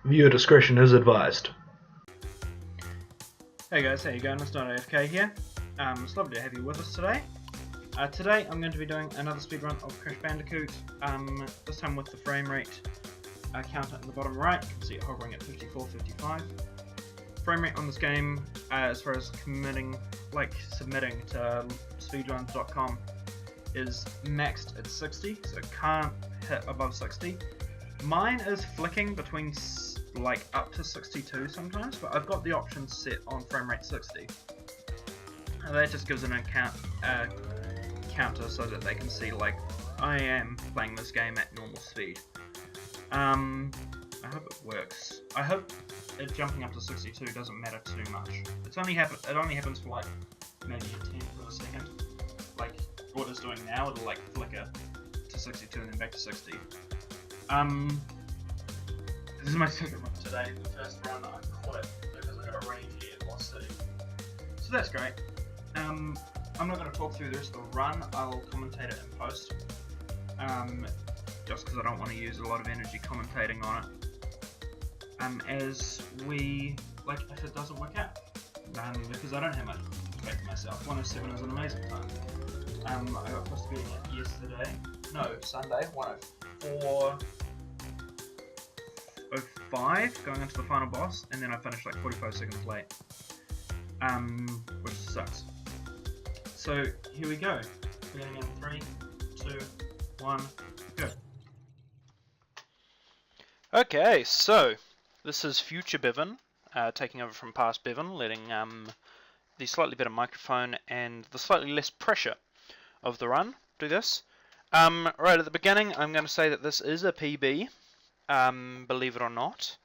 Viewer discretion is advised. Hey guys, how you going? It's NotAFK here. It's lovely to have you with us today. Today I'm going to be doing another speedrun of Crash Bandicoot, this time with the frame rate counter in the bottom right. You can see it hovering at 54, 55. Frame rate on this game, as far as submitting to speedruns.com, is maxed at 60, so it can't hit above 60. Mine is flicking between up to 62 sometimes, but I've got the option set on frame rate 60. And that just gives an counter so that they can see I am playing this game at normal speed. I hope it works. I hope it jumping up to 62 doesn't matter too much. It only happens for maybe a tenth of a second. Like what it's doing now, it'll flicker to 62 and then back to 60. This is my second run today, the first run I quit because I got a rain here at Lost City. So that's great. I'm not going to talk through the rest of the run, I'll commentate it in post. Just because I don't want to use a lot of energy commentating on it. As we, if it doesn't work out. Because I don't have much to make for myself. 107 is an amazing time. I got close to beating it Sunday, 104.05 going into the final boss, and then I finished 45 seconds late. Which sucks. So here we go. Beginning in 3, 2, 1, go. Okay, so this is future Bevan, taking over from past Bevan, letting the slightly better microphone and the slightly less pressure of the run do this. Right at the beginning, I'm going to say that this is a PB, believe it or not.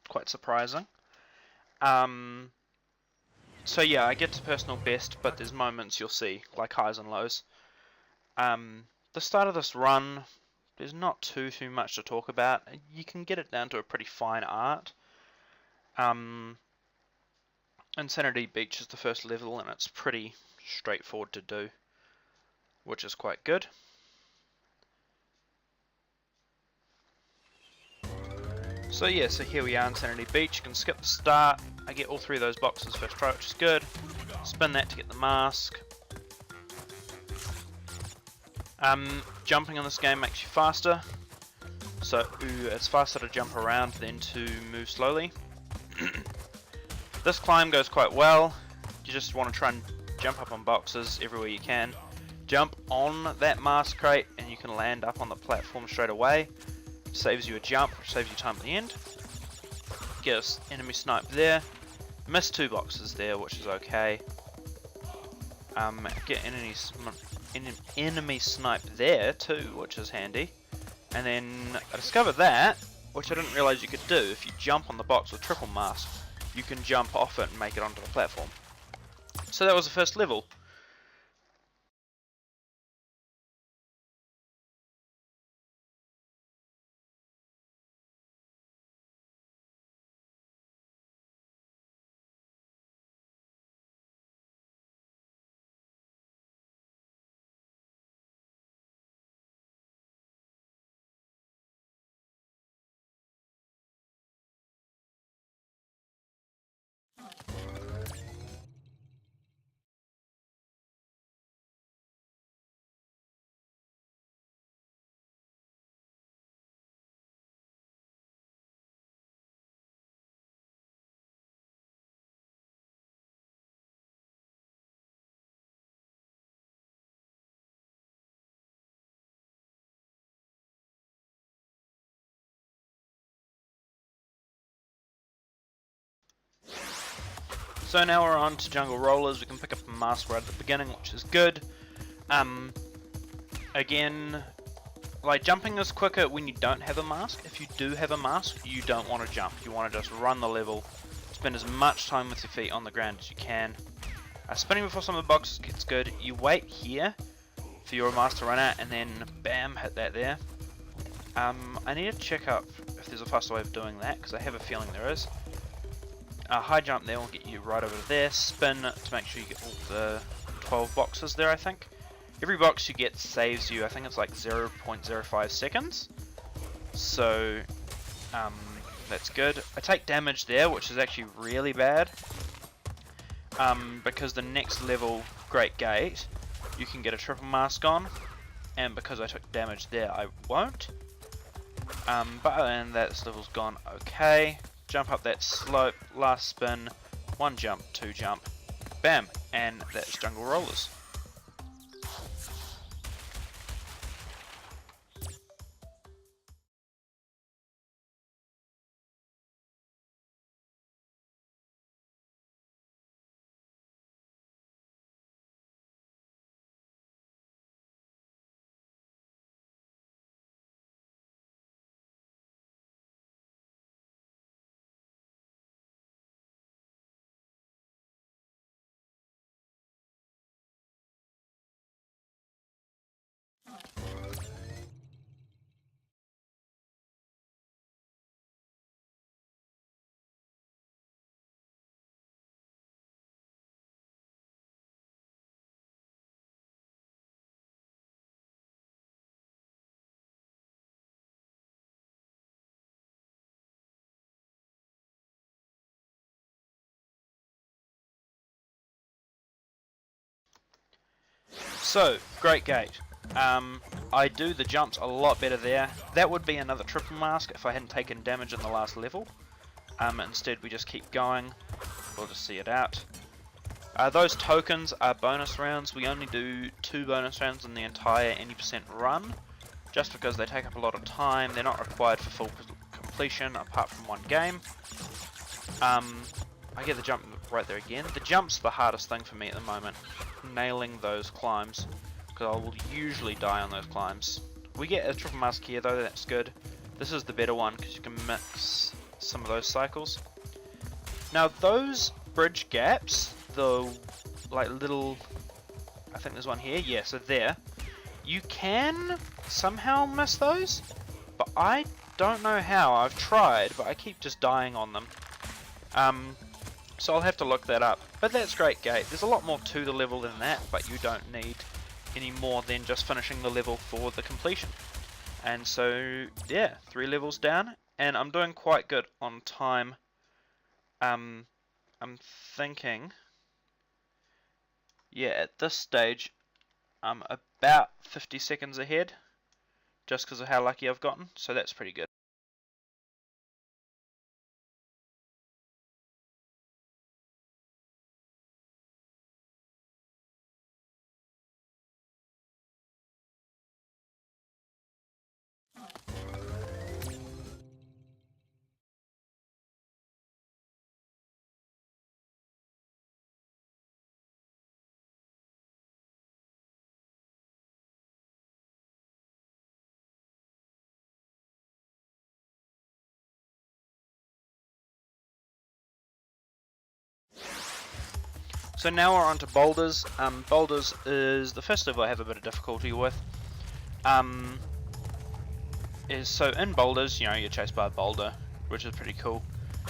Quite surprising. So yeah, I get to personal best, but there's moments you'll see, like highs and lows. The start of this run, there's not too much to talk about. You can get it down to a pretty fine art. Insanity Beach is the first level, and it's pretty straightforward to do, which is quite good. So yeah, so here we are, Insanity Beach. You can skip the start. I get all three of those boxes first try, which is good. Spin that to get the mask. Jumping in this game makes you faster. So it's faster to jump around than to move slowly. This climb goes quite well. You just want to try and jump up on boxes everywhere you can. Jump on that mask crate and you can land up on the platform straight away. Saves you a jump, which saves you time at the end. Get an enemy snipe there. Missed 2 boxes there, which is okay. Get an enemy snipe there too, which is handy. And then I discovered that, which I didn't realise you could do. If you jump on the box with triple mask, you can jump off it and make it onto the platform. So that was the first level. So now we're on to Jungle Rollers. We can pick up a mask right at the beginning, which is good. Again, jumping is quicker when you don't have a mask. If you do have a mask, you don't want to jump. You want to just run the level, spend as much time with your feet on the ground as you can. Spinning before some of the boxes gets good. You wait here for your mask to run out, and then bam, hit that there. I need to check up if there's a faster way of doing that, because I have a feeling there is. High jump there will get you right over there. Spin to make sure you get all the 12 boxes there, I think. Every box you get saves you, I think it's 0.05 seconds. So That's good. I take damage there, which is actually really bad. Because the next level, Great Gate, you can get a triple mask on. And because I took damage there, I won't. But other than that, this level's gone okay. Jump up that slope, last spin, 1 jump, 2 jump, bam, and that's Jungle Rollers. So, Great Gate. I do the jumps a lot better there. That would be another triple mask if I hadn't taken damage in the last level. Instead we just keep going. We'll just see it out. Those tokens are bonus rounds. We only do 2 bonus rounds in the entire any % run. Just because they take up a lot of time. They're not required for full completion apart from 1 game. I get the jump right there again. The jump's the hardest thing for me at the moment. Nailing those climbs. Because I will usually die on those climbs. We get a triple mask here though, that's good. This is the better one because you can mix some of those cycles. Now those bridge gaps, the like little, I think there's one here, yeah, so there. You can somehow miss those, but I don't know how. I've tried, but I keep just dying on them. So I'll have to look that up. But that's Great Gate. There's a lot more to the level than that, but you don't need any more than just finishing the level for the completion. And so, yeah, 3 levels down, and I'm doing quite good on time. I'm thinking, yeah, at this stage, I'm about 50 seconds ahead, just because of how lucky I've gotten, so that's pretty good. So now we're on to Boulders. Boulders is the first level I have a bit of difficulty with. So in Boulders, you know, you're chased by a boulder, which is pretty cool.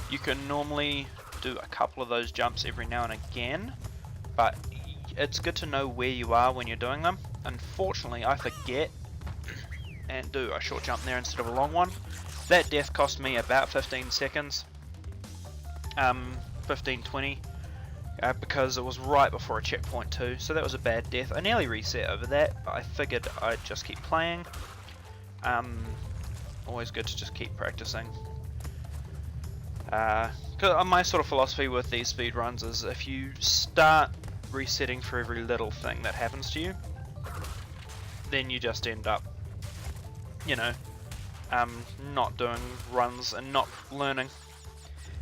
You can normally do a couple of those jumps every now and again, but it's good to know where you are when you're doing them. Unfortunately, I forget and do a short jump there instead of a long one. That death cost me about 15 seconds, 15-20. Because it was right before a checkpoint too, so that was a bad death. I nearly reset over that, but I figured I'd just keep playing. Always good to just keep practicing. Cause my sort of philosophy with these speedruns is if you start resetting for every little thing that happens to you, then you just end up, you know, not doing runs and not learning.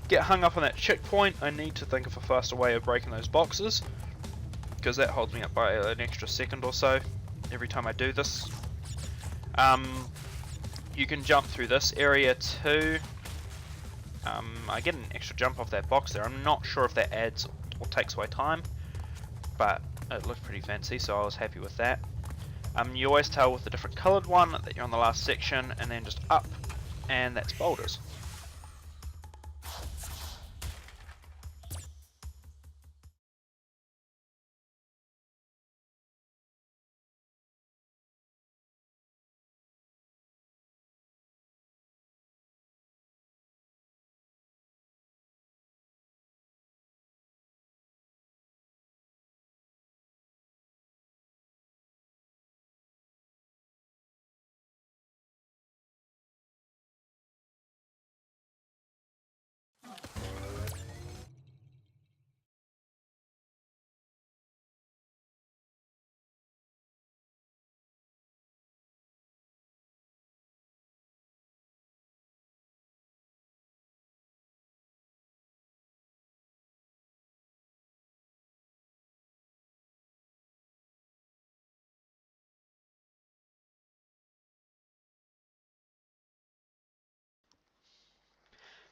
Get hung up on that checkpoint, I need to think of a faster way of breaking those boxes, because that holds me up by an extra second or so every time I do this. You can jump through this area too. I get an extra jump off that box there. I'm not sure if that adds or takes away time, but it looked pretty fancy, so I was happy with that. You always tell with the different coloured one that you're on the last section, and then just up, and that's Boulders.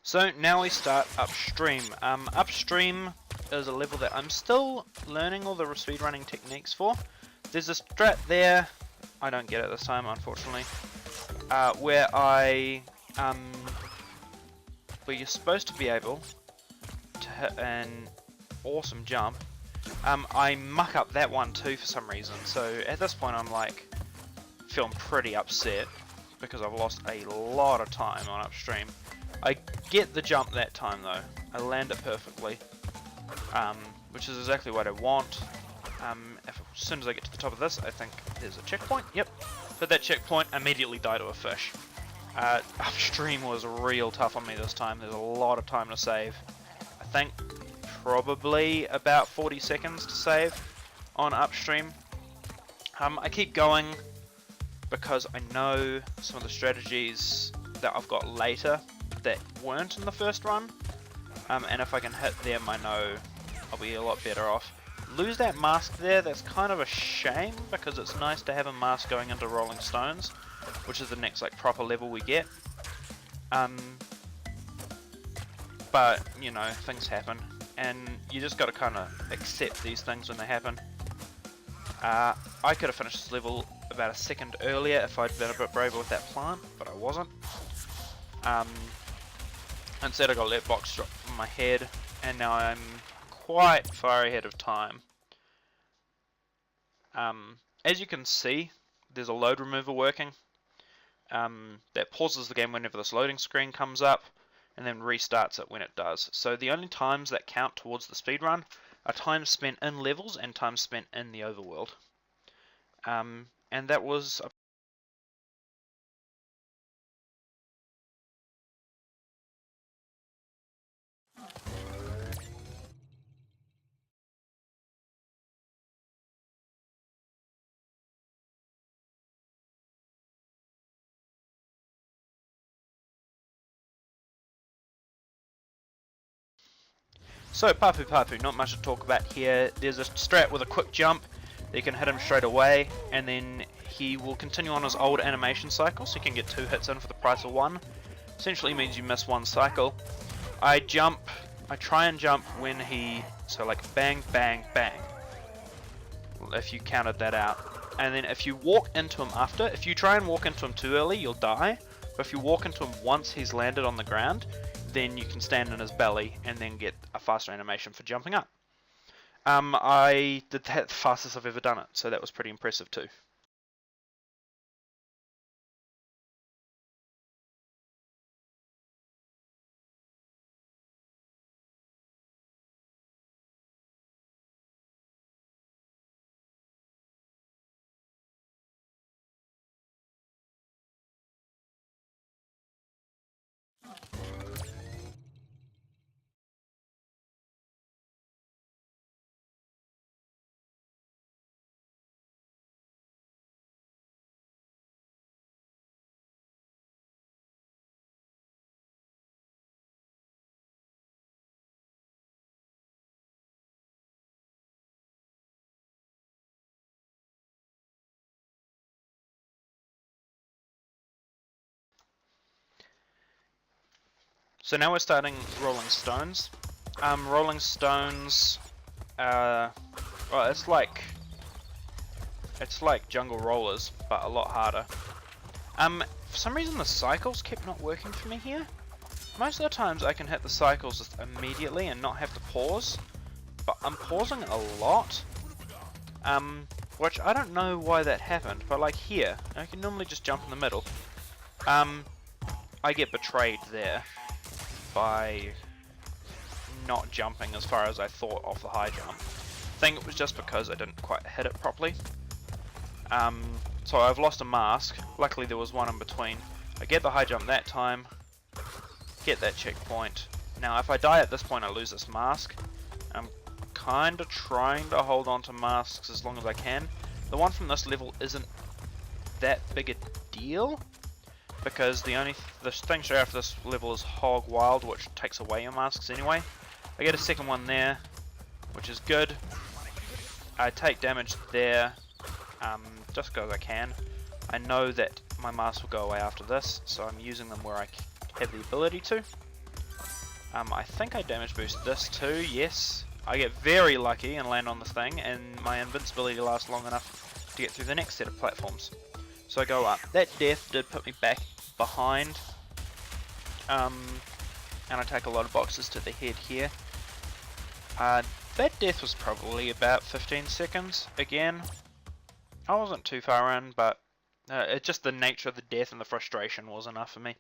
So now we start Upstream. Upstream is a level that I'm still learning all the speedrunning techniques for. There's a strat there, I don't get it this time unfortunately, where where you're supposed to be able to hit an awesome jump. I muck up that one too for some reason, so at this point I'm like feeling pretty upset because I've lost a lot of time on Upstream. I get the jump that time though, I land it perfectly, which is exactly what I want. As soon as I get to the top of this, I think there's a checkpoint. Yep, hit that checkpoint, immediately die to a fish. Upstream was real tough on me this time. There's a lot of time to save. I think probably about 40 seconds to save on Upstream. I keep going because I know some of the strategies that I've got later that weren't in the first run, and if I can hit them, I know I'll be a lot better off. Lose that mask there, that's kind of a shame because it's nice to have a mask going into Rolling Stones, which is the next like proper level we get. But you know, things happen and you just gotta kinda accept these things when they happen. I could have finished this level about a second earlier if I'd been a bit braver with that plant, but I wasn't. Instead I got that box drop from my head and now I'm quite far ahead of time. As you can see, there's a load remover working that pauses the game whenever this loading screen comes up and then restarts it when it does. So the only times that count towards the speedrun are times spent in levels and times spent in the overworld. And that was so Papu, not much to talk about here. There's a strat with a quick jump that you can hit him straight away, and then he will continue on his old animation cycle, so you can get 2 hits in for the price of 1. Essentially means you miss 1 cycle. I try and jump when he, so like bang, bang, bang, if you counted that out. And then if you walk into him after, if you try and walk into him too early, you'll die. But if you walk into him once he's landed on the ground, then you can stand in his belly and then get a faster animation for jumping up. I did that the fastest I've ever done it, so that was pretty impressive too. So now we're starting Rolling Stones. Rolling Stones, well, it's like Jungle Rollers, but a lot harder. For some reason the cycles kept not working for me here. Most of the times I can hit the cycles just immediately and not have to pause, but I'm pausing a lot. Which I don't know why that happened, but like here, I can normally just jump in the middle. I get betrayed there by not jumping as far as I thought off the high jump. I think it was just because I didn't quite hit it properly. So I've lost a mask. Luckily there was one in between. I get the high jump that time, get that checkpoint. Now if I die at this point I lose this mask. I'm kinda trying to hold on to masks as long as I can. The one from this level isn't that big a deal, because the thing straight after this level is Hog Wild, which takes away your masks anyway. I get a second one there, which is good. I take damage there, just because I can. I know that my masks will go away after this, so I'm using them where I have the ability to. I think I damage boost this too, yes. I get very lucky and land on this thing, and my invincibility lasts long enough to get through the next set of platforms. So I go up. That death did put me back behind, and I take a lot of boxes to the head here. That death was probably about 15 seconds again. I wasn't too far in, but it's just the nature of the death and the frustration was enough for me.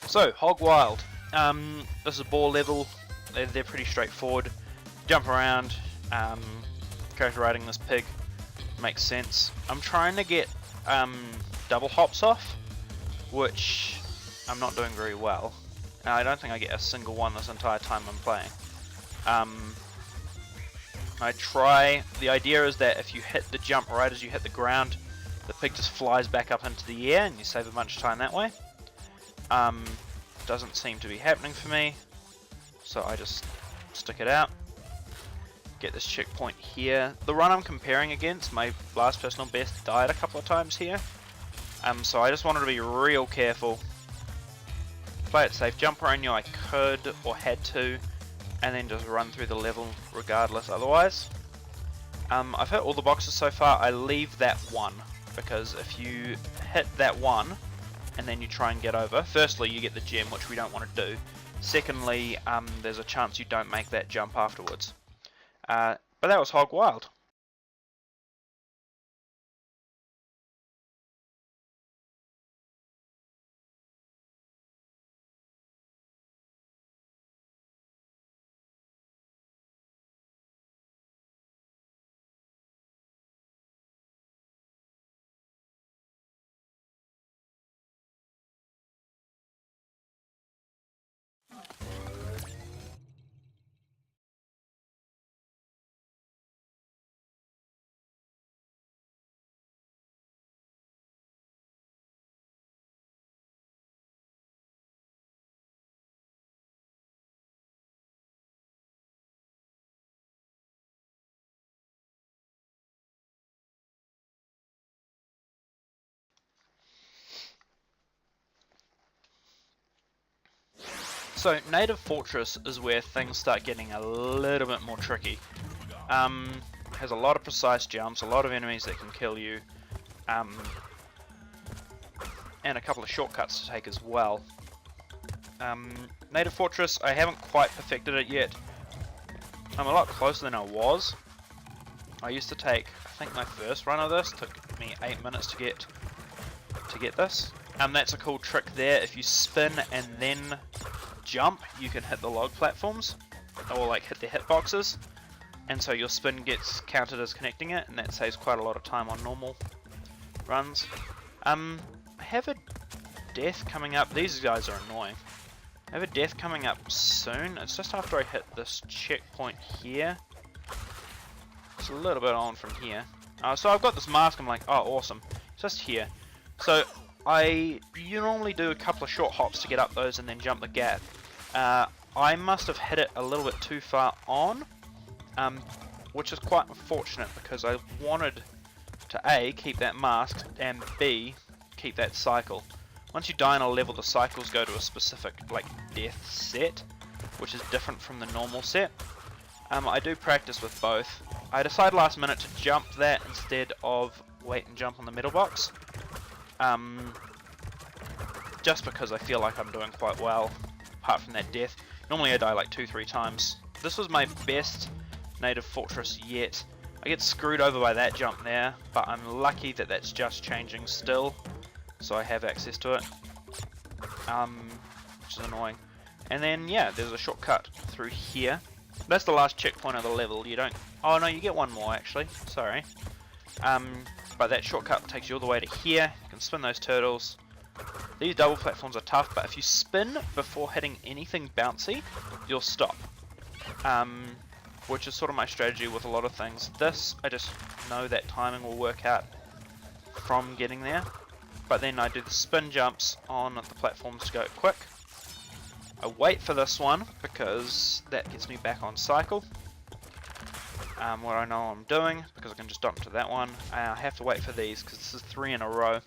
So, Hog Wild. This is a ball level. They're pretty straightforward. Jump around, crash riding this pig makes sense. I'm trying to get double hops off, which I'm not doing very well. I don't think I get a single one this entire time I'm playing. I try. The idea is that if you hit the jump right as you hit the ground, the pig just flies back up into the air and you save a bunch of time that way. Doesn't seem to be happening for me, so I just stick it out. Get this checkpoint here. The run I'm comparing against, my last personal best, died a couple of times here. So I just wanted to be real careful. Play it safe. Jump around you I could or had to, and then just run through the level regardless otherwise. I've hit all the boxes so far. I leave that one, because if you hit that one and then you try and get over, firstly you get the gem, which we don't want to do. Secondly, there's a chance you don't make that jump afterwards. But that was Hog Wild. So, Native Fortress is where things start getting a little bit more tricky. Has a lot of precise jumps, a lot of enemies that can kill you, and a couple of shortcuts to take as well. Native Fortress, I haven't quite perfected it yet. I'm a lot closer than I was. I used to take, I think my first run of this took me 8 minutes to get this. That's a cool trick there. If you spin and then jump, you can hit the log platforms, or like hit the hitboxes, and so your spin gets counted as connecting it, and that saves quite a lot of time on normal runs. I have a death coming up. These guys are annoying. I have a death coming up soon. It's just after I hit this checkpoint here. It's a little bit on from here. So I've got this mask. I'm like, oh awesome, it's just here. So you normally do a couple of short hops to get up those and then jump the gap. I must have hit it a little bit too far on, which is quite unfortunate because I wanted to A, keep that mask, and B, keep that cycle. Once you die on a level, the cycles go to a specific like death set, which is different from the normal set. I do practice with both. I decided last minute to jump that instead of wait and jump on the middle box. Just because I feel like I'm doing quite well, apart from that death. Normally I die like 2-3 times. This was my best Native Fortress yet. I get screwed over by that jump there, but I'm lucky that that's just changing still, so I have access to it, which is annoying. And then yeah, there's a shortcut through here. That's the last checkpoint of the level. You don't, oh no, you get one more actually, sorry. But that shortcut takes you all the way to here. You can spin those turtles. These double platforms are tough, but if you spin before hitting anything bouncy, you'll stop. Which is sort of my strategy with a lot of things. This, I just know that timing will work out from getting there. But then I do the spin jumps on the platforms to go quick. I wait for this one because that gets me back on cycle. What I know I'm doing, because I can just jump to that one. I have to wait for these because this is 3 in a row.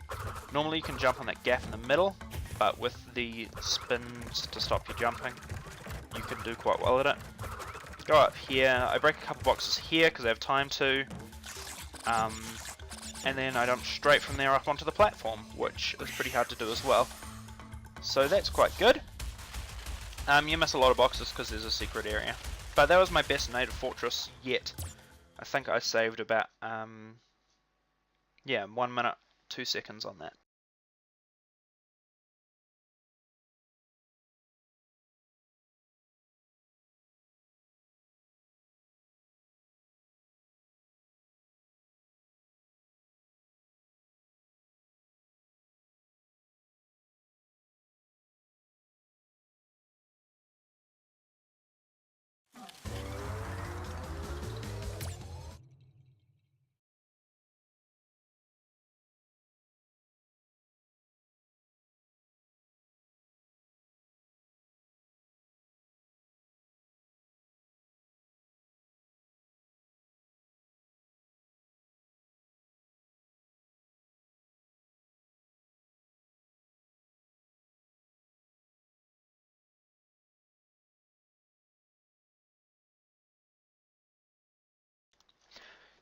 Normally you can jump on that gap in the middle, but with the spins to stop you jumping, you can do quite well at it. Go up here, I break a couple boxes here because I have time to, and then I jump straight from there up onto the platform, which is pretty hard to do as well. So that's quite good. You miss a lot of boxes because there's a secret area. But that was my best native fortress yet. I think I saved about, yeah, 1 minute, 2 seconds on that.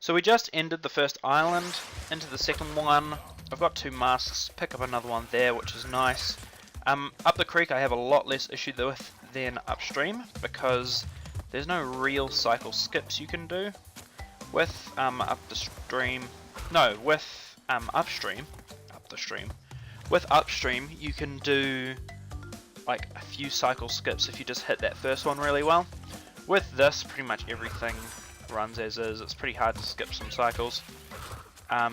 So we just ended the first island, into the second one. I've got 2 masks, pick up another one there, which is nice. Up the creek I have a lot less issue with than upstream, because there's no real cycle skips you can do. With upstream, with upstream you can do like a few cycle skips if you just hit that first one really well. With this, pretty much everything runs as is. It's pretty hard to skip some cycles.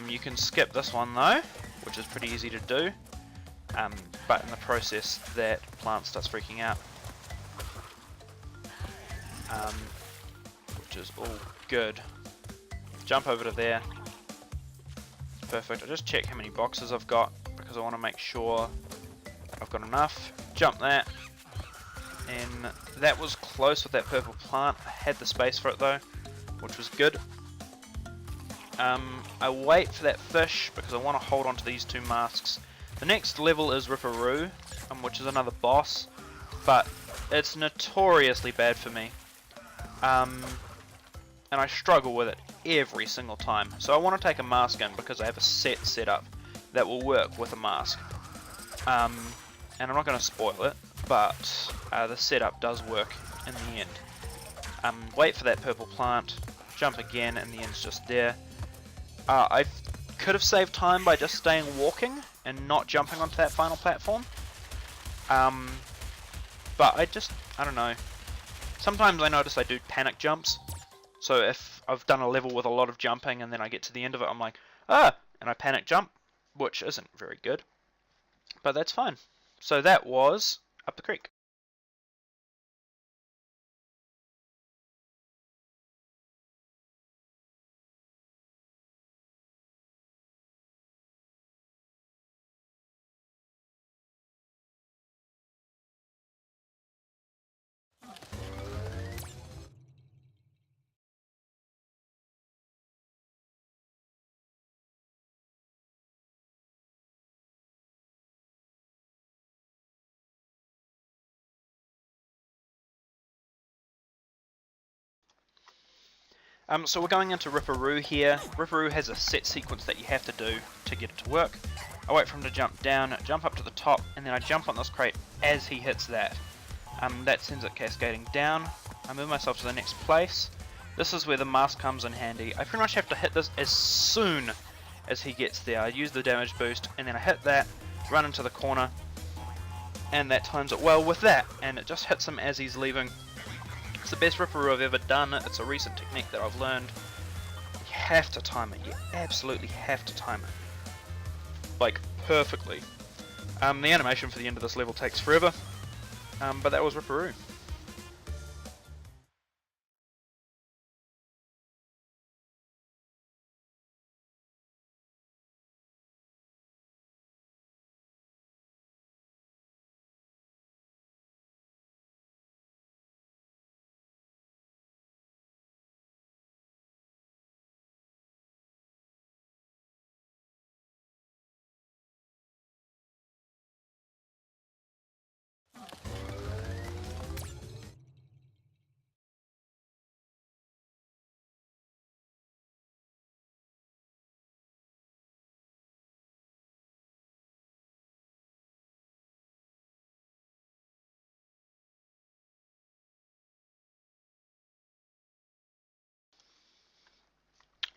You can skip this one though, which is pretty easy to do, but in the process that plant starts freaking out, which is all good. Jump over to there. Perfect. I just check how many boxes I've got because I want to make sure I've got enough. Jump that, and that was close with that purple plant. I had the space for it though, which was good. I wait for that fish because I want to hold on to these 2 masks. The next level is Ripperoo, which is another boss, but it's notoriously bad for me. And I struggle with it every single time. So I want to take a mask in because I have a set up that will work with a mask. And I'm not going to spoil it, but the setup does work in the end. Wait for that purple plant, jump again, and the end's just there. I could have saved time by just staying walking and not jumping onto that final platform. But I don't know. Sometimes I notice I do panic jumps. So if I've done a level with a lot of jumping and then I get to the end of it, I'm like, ah! And I panic jump, which isn't very good. But that's fine. So that was Up the Creek. So we're going into Ripperoo here. Ripperoo has a set sequence that you have to do to get it to work. I wait for him to jump down, jump up to the top, and then I jump on this crate as he hits that. That sends it cascading down. I move myself to the next place, This is where the mask comes in handy. I pretty much have to hit this as soon as he gets there. I use the damage boost and then I hit that, run into the corner, and that times it well with that, and it just hits him as he's leaving. It's the best Ripperoo I've ever done. It's a recent technique that I've learned. You have to time it. You absolutely have to time it. Like, perfectly. The animation for the end of this level takes forever, but that was Ripperoo.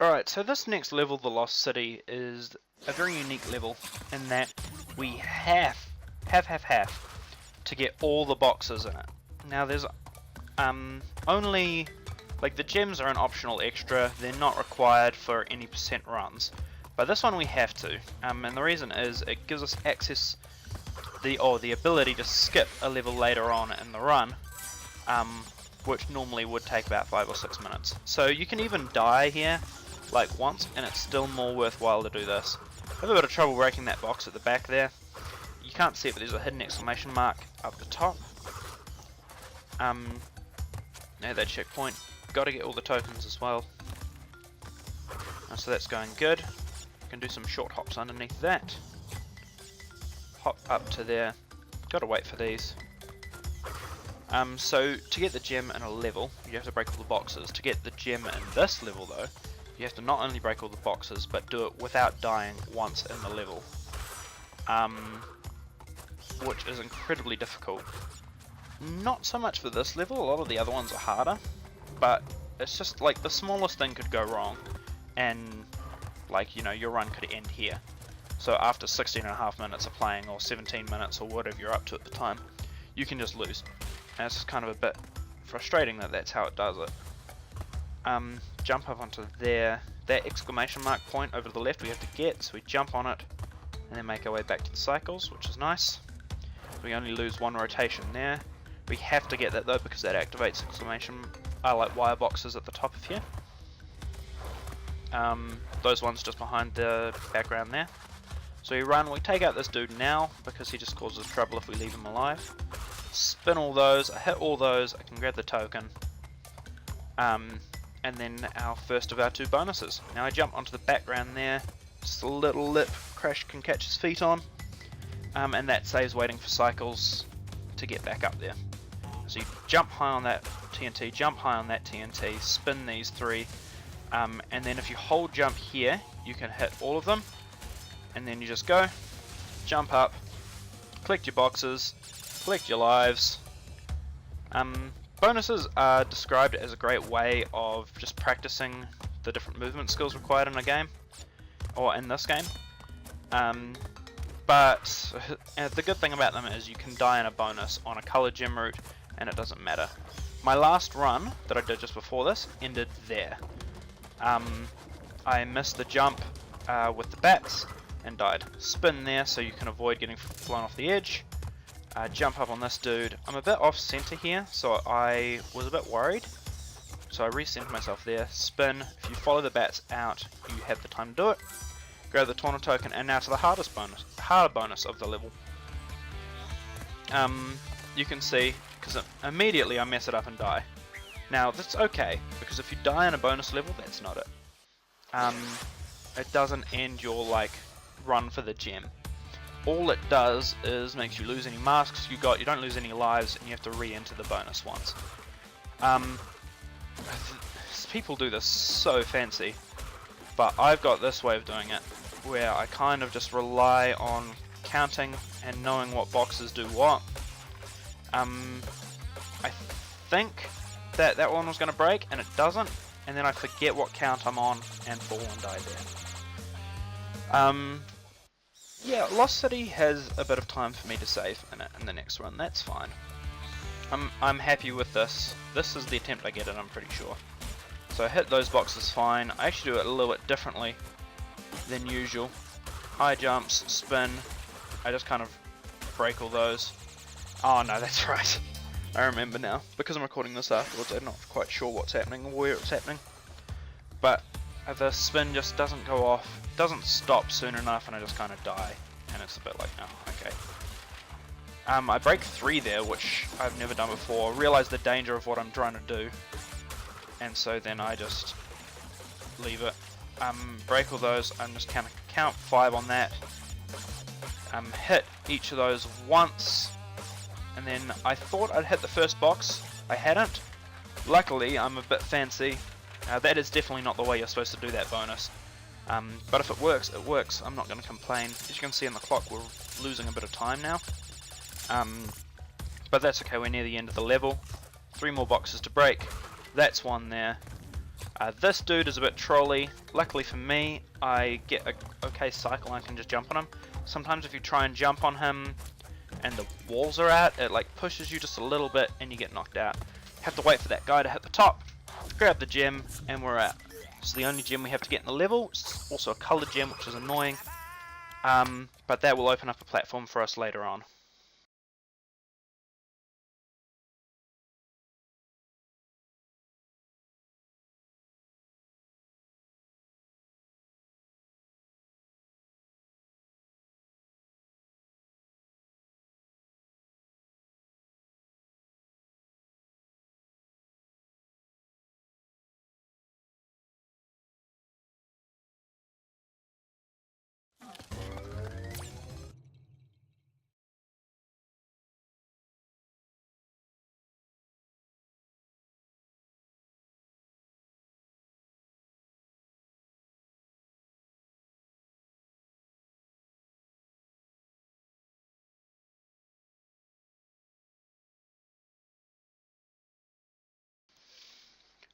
Alright, so this next level, the Lost City, is a very unique level in that we have to get all the boxes in it. Now there's only, like, the gems are an optional extra, they're not required for any percent runs. But this one we have to, and the reason is it gives us access, the ability to skip a level later on in the run, which normally would take about 5 or 6 minutes. So you can even die here, like once, and it's still more worthwhile to do this. I have a bit of trouble breaking that box at the back there. You can't see it, but there's a hidden exclamation mark up the top. Now that checkpoint, got to get all the tokens as well. So that's going good. Can do some short hops underneath that. Hop up to there. Got to wait for these. So to get the gem in a level, you have to break all the boxes. To get the gem in this level though, you have to not only break all the boxes, but do it without dying once in the level. Which is incredibly difficult. Not so much for this level, a lot of the other ones are harder, but it's just like the smallest thing could go wrong, and like, you know, your run could end here. So after 16.5 minutes of playing, or 17 minutes, or whatever you're up to at the time, you can just lose. And it's kind of a bit frustrating that that's how it does it. Jump up onto there. That exclamation mark point over to the left we have to get, so we jump on it and then make our way back to the cycles, which is nice. We only lose one rotation there. We have to get that though because that activates exclamation, like wire boxes at the top of here. Those ones just behind the background there. So we run, we take out this dude now because he just causes trouble if we leave him alive. Spin all those, I hit all those, I can grab the token. And then our first of our 2 bonuses. Now I jump onto the background there, just a little lip Crash can catch his feet on, and that saves waiting for cycles to get back up there. So you jump high on that TNT, jump high on that TNT, spin these 3, and then if you hold jump here, you can hit all of them, and then you just go, jump up, collect your boxes, collect your lives. Bonuses are described as a great way of just practicing the different movement skills required in a game, or in this game. But the good thing about them is you can die in a bonus on a colored gem route and it doesn't matter. My last run that I did just before this ended there. I missed the jump with the bats and died. Spin there so you can avoid getting flown off the edge. Jump up on this dude. I'm a bit off center here, so I was a bit worried. So I recentered myself there. Spin. If you follow the bats out, you have the time to do it. Grab the Tawna token, and now to the harder bonus of the level. You can see, because immediately I mess it up and die. Now that's okay, because if you die in a bonus level, that's not it. It doesn't end your run for the gem. All it does is makes you lose any masks you got, you don't lose any lives, and you have to re-enter the bonus ones. People do this so fancy, but I've got this way of doing it, where I kind of just rely on counting and knowing what boxes do what. I think that one was going to break, and it doesn't, and then I forget what count I'm on and fall and die there. Yeah, Lost City has a bit of time for me to save in it in the next run, that's fine. I'm happy with this. This is the attempt I get in, I'm pretty sure. So I hit those boxes fine. I actually do it a little bit differently than usual. High jumps, spin, I just kind of break all those. Oh no, that's right. I remember now. Because I'm recording this afterwards, I'm not quite sure what's happening or where it's happening. But the spin just doesn't go off, doesn't stop soon enough, and I just kind of die. And it's a bit like, oh, okay. I break 3 there, which I've never done before. Realize the danger of what I'm trying to do. And so then I just leave it. Break all those, I'm just count 5 on that. Hit each of those once. And then I thought I'd hit the first box. I hadn't. Luckily, I'm a bit fancy. That is definitely not the way you're supposed to do that bonus. But if it works, it works. I'm not going to complain. As you can see on the clock, we're losing a bit of time now. But that's okay, we're near the end of the level. 3 more boxes to break. That's one there. This dude is a bit trolly. Luckily for me, I get a okay cycle and I can just jump on him. Sometimes if you try and jump on him and the walls are out, it like pushes you just a little bit and you get knocked out. You have to wait for that guy to hit the top, grab the gem, and we're out. It's the only gem we have to get in the level. It's also a coloured gem, which is annoying. But that will open up a platform for us later on.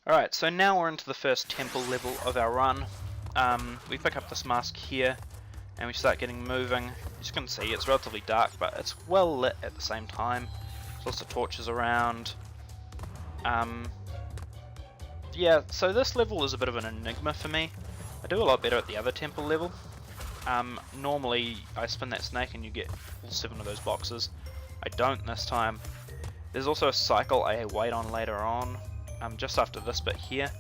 Alright, so now we're into the first temple level of our run. We pick up this mask here and we start getting moving. As you can see, it's relatively dark, but it's well lit at the same time. There's lots of torches around. Yeah, so this level is a bit of an enigma for me. I do a lot better at the other temple level. Normally I spin that snake and you get all 7 of those boxes. I don't this time. There's also a cycle I wait on later on. Just after this bit here.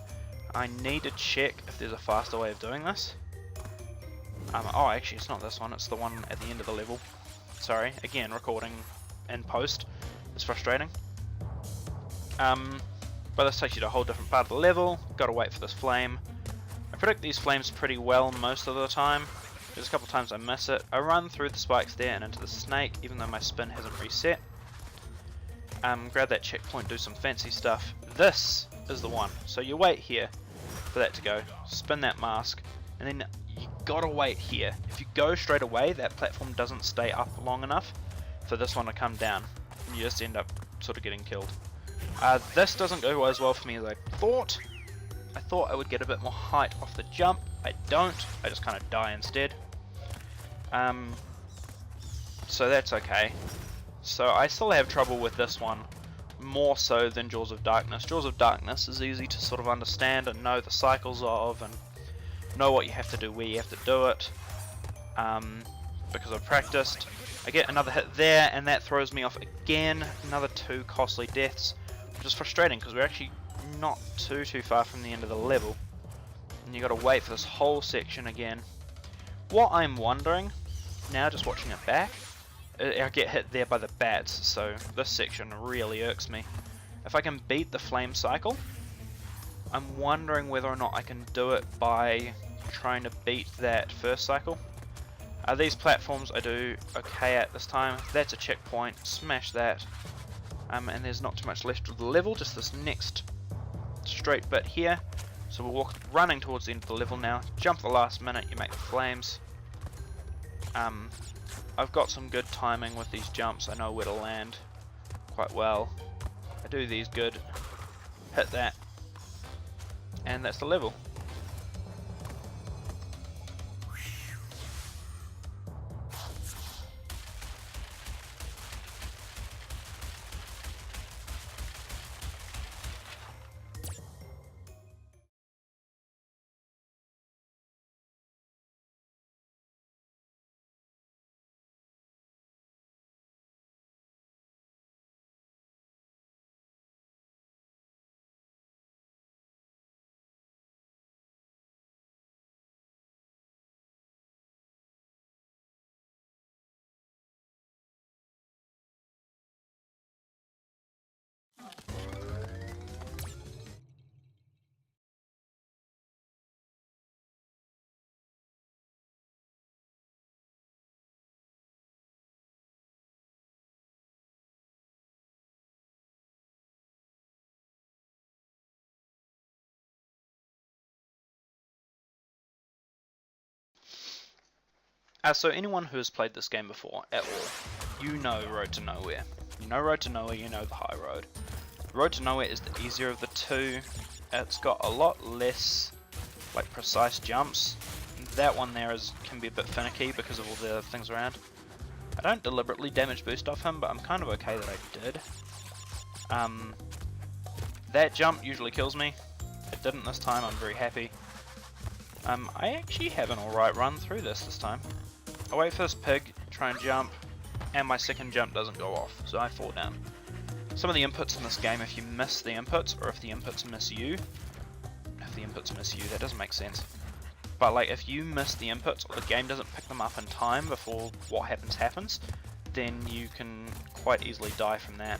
I need to check if there's a faster way of doing this. Oh, actually it's not this one, it's the one at the end of the level. Sorry, again, recording in post. It's frustrating. But this takes you to a whole different part of the level. Gotta wait for this flame. I predict these flames pretty well most of the time. There's a couple times I miss it. I run through the spikes there and into the snake, even though my spin hasn't reset. Grab that checkpoint, do some fancy stuff. This is the one. So you wait here for that to go. Spin that mask, and then you gotta wait here. If you go straight away, that platform doesn't stay up long enough for this one to come down. And you just end up sort of getting killed. This doesn't go as well for me as I thought. I thought I would get a bit more height off the jump. I don't. I just kind of die instead. So that's okay. So I still have trouble with this one, more so than Jaws of Darkness. Jaws of Darkness is easy to sort of understand and know the cycles of, and know what you have to do, where you have to do it, because I've practiced. I get another hit there, and that throws me off again. Another 2 costly deaths, which is frustrating because we're actually not too far from the end of the level, and you got to wait for this whole section again. What I'm wondering now, just watching it back, I get hit there by the bats, so this section really irks me. If I can beat the flame cycle, I'm wondering whether or not I can do it by trying to beat that first cycle. These platforms I do okay at this time. That's a checkpoint, smash that. And there's not too much left of the level, just this next straight bit here. So we're running towards the end of the level now. Jump the last minute, you make the flames. I've got some good timing with these jumps. I know where to land quite well. I do these good. Hit that. and that's the level. So anyone who has played this game before at all, you know Road to Nowhere. You know Road to Nowhere, you know the high road. Road to Nowhere is the easier of the two. It's got a lot less like precise jumps. That one there can be a bit finicky because of all the things around. I don't deliberately damage boost off him, but I'm kind of okay that I did. That jump usually kills me. It didn't this time, I'm very happy. I actually have an alright run through this time. I wait for this pig, try and jump, and my second jump doesn't go off, so I fall down. Some of the inputs in this game, if you miss the inputs, or if the inputs miss you, that doesn't make sense. But like, if you miss the inputs, or the game doesn't pick them up in time before what happens, then you can quite easily die from that.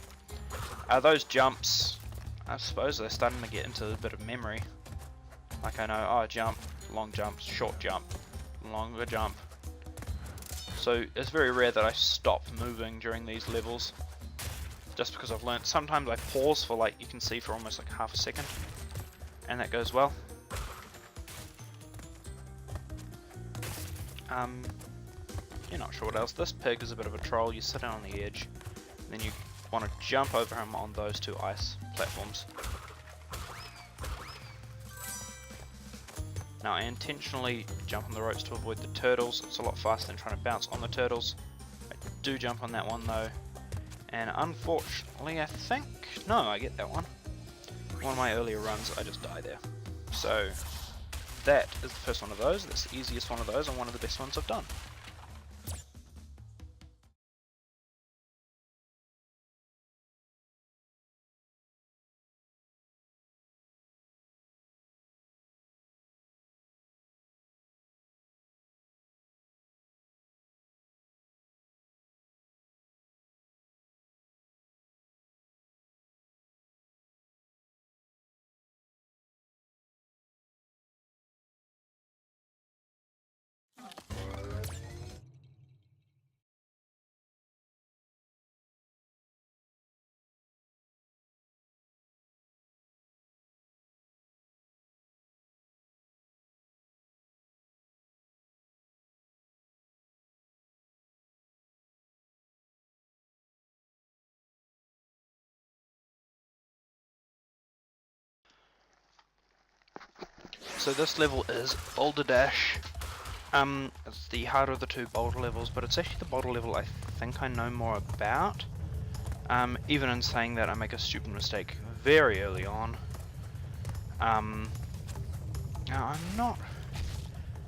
Those jumps, I suppose they're starting to get into a bit of memory. Like I know, oh jump, long jump, short jump, longer jump. So it's very rare that I stop moving during these levels, just because I've learnt. Sometimes I pause for like, you can see, for almost like half a second, and that goes well. You're not sure what else. This pig is a bit of a troll. You sit on the edge, then you want to jump over him on those two ice platforms. Now I intentionally jump on the ropes to avoid the turtles. It's a lot faster than trying to bounce on the turtles. I do jump on that one though, and unfortunately I think, no, I get that one. One of my earlier runs I just die there. So that is the first one of those. That's the easiest one of those and one of the best ones I've done. So this level is Boulder Dash. It's the harder of the two boulder levels, but it's actually the boulder level I think I know more about. Even in saying that, I make a stupid mistake very early on. Now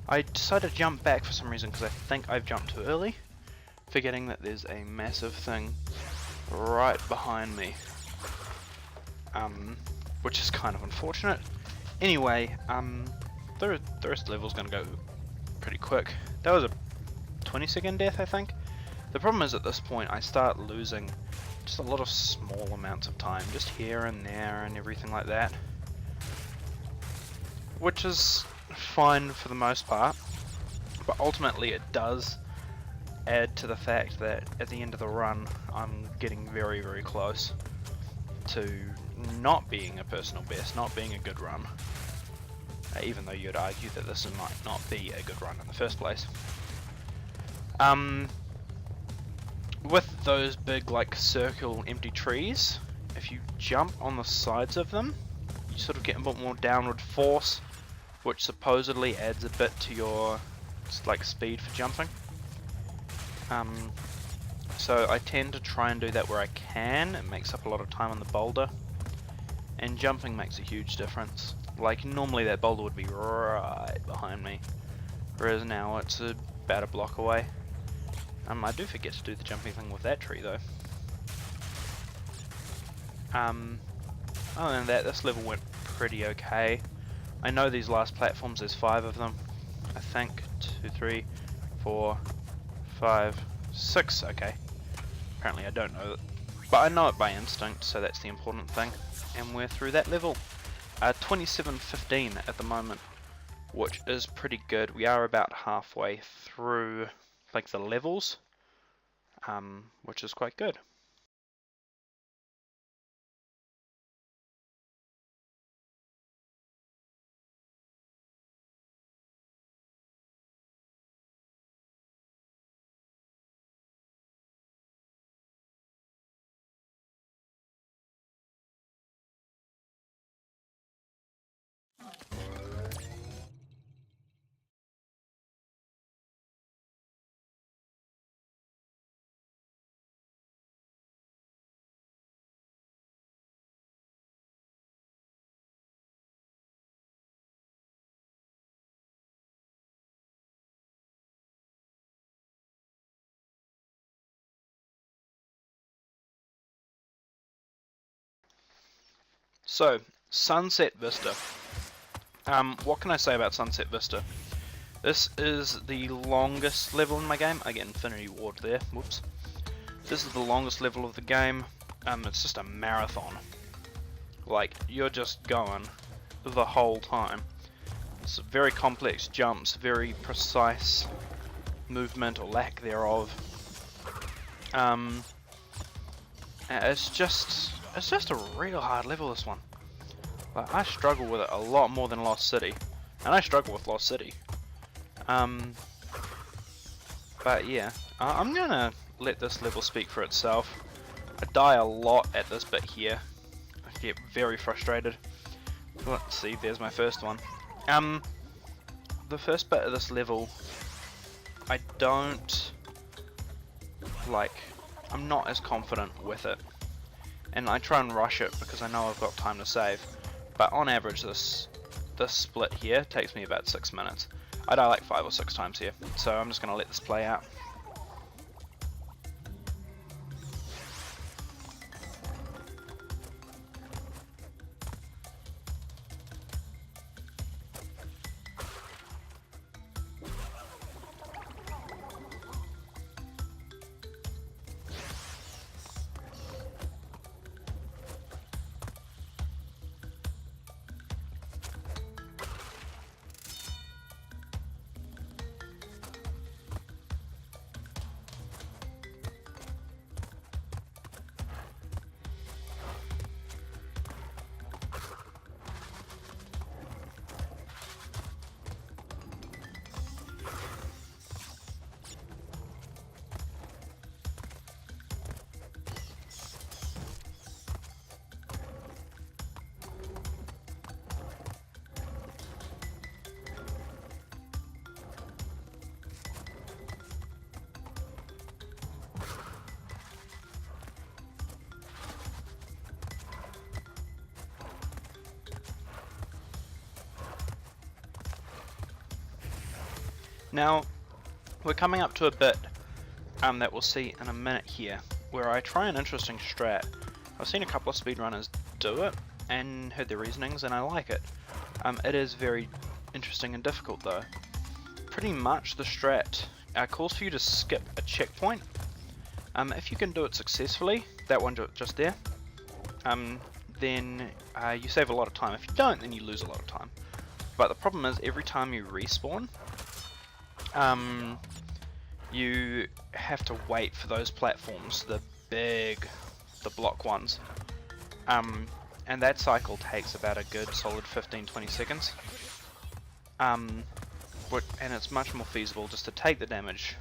I decided to jump back for some reason because I think I've jumped too early, forgetting that there's a massive thing right behind me, which is kind of unfortunate. Anyway, the rest of the level is going to go pretty quick. That was a 20-second death, I think. The problem is at this point I start losing just a lot of small amounts of time, just here and there and everything like that, which is fine for the most part, but ultimately it does add to the fact that at the end of the run I'm getting very, very close to not being a personal best, not being a good run, even though you'd argue that this might not be a good run in the first place. With those big like circle empty trees, if you jump on the sides of them, you sort of get a bit more downward force, which supposedly adds a bit to your like speed for jumping. So I tend to try and do that where I can. It makes up a lot of time on the boulder, and jumping makes a huge difference. Like normally that boulder would be right behind me, whereas now it's about a block away. I do forget to do the jumping thing with that tree though. Other than that, this level went pretty okay. I know these last platforms, there's 5 of them. I think 2, 3, 4, 5, 6. Okay. Apparently I don't know it, but I know it by instinct, so that's the important thing. And we're through that level. 27:15 at the moment, which is pretty good. We are about halfway through like the levels, which is quite good. So, Sunset Vista. What can I say about Sunset Vista? This is the longest level in my game. I get Infinity Ward there, whoops. This is the longest level of the game. It's just a marathon. Like, you're just going the whole time. It's very complex jumps, very precise movement or lack thereof. It's just a real hard level, this one. Like, I struggle with it a lot more than Lost City, and I struggle with Lost City. But yeah, I'm gonna let this level speak for itself. I die a lot at this bit here. I get very frustrated. Let's see, there's my first one. The first bit of this level, I don't like. I'm not as confident with it, and I try and rush it because I know I've got time to save. But on average, this split here takes me about 6 minutes. I die like 5 or 6 times here, so I'm just gonna let this play out. Now, we're coming up to a bit that we'll see in a minute here, where I try an interesting strat. I've seen a couple of speedrunners do it, and heard their reasonings, and I like it. It is very interesting and difficult though. Pretty much the strat calls for you to skip a checkpoint. If you can do it successfully, that one just there, then you save a lot of time. If you don't, then you lose a lot of time. But the problem is, every time you respawn, you have to wait for those platforms, the block ones, and that cycle takes about a good solid 15-20 seconds, and it's much more feasible just to take the damage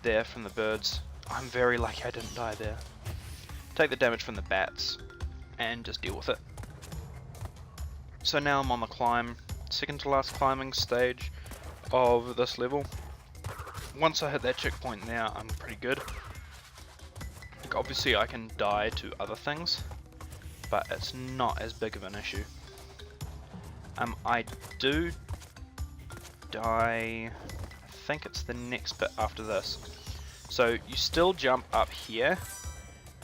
there from the birds. I'm very lucky I didn't die there. Take the damage from the bats and just deal with it. So now I'm on the climb, second to last climbing stage of this level. Once I hit that checkpoint now, I'm pretty good. Like, obviously I can die to other things, but it's not as big of an issue. I do die, I think it's the next bit after this. So you still jump up here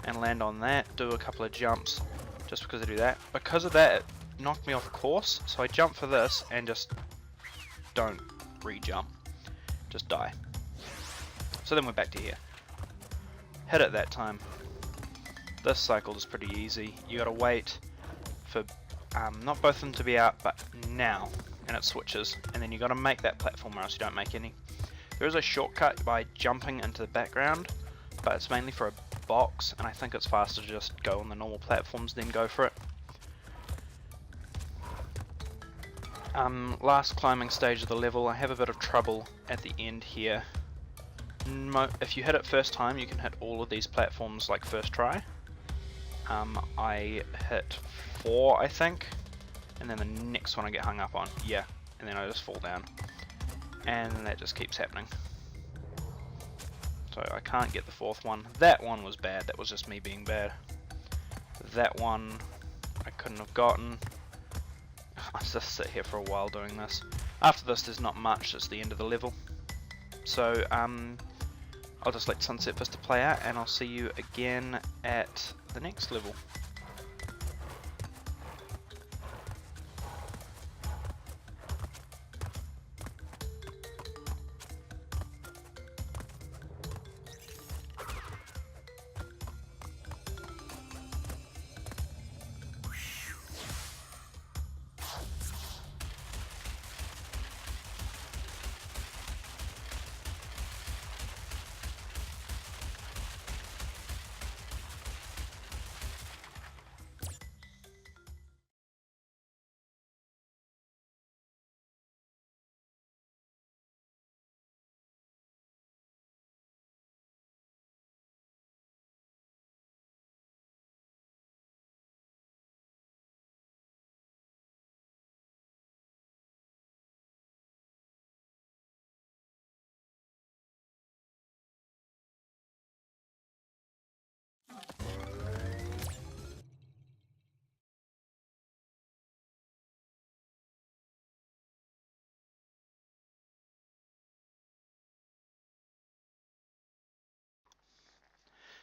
and land on that, do a couple of jumps just because I do that. Because of that, it knocked me off course, so I jump for this and just don't re-jump, just die. So then we're back to here. Hit it that time. This cycle is pretty easy. You gotta wait for not both of them to be out, but now, and it switches, and then you gotta make that platform or else you don't make any. There is a shortcut by jumping into the background, but it's mainly for a box, and I think it's faster to just go on the normal platforms then go for it. Last climbing stage of the level, I have a bit of trouble at the end here. If you hit it first time, you can hit all of these platforms like first try. I hit 4, I think, and then the next one I get hung up on, yeah, and then I just fall down, and that just keeps happening. So I can't get the 4th one. That one was bad, that was just me being bad. That one I couldn't have gotten. I'll just sit here for a while doing this. After this there's not much, it's the end of the level. So I'll just let Sunset Vista play out, and I'll see you again at the next level.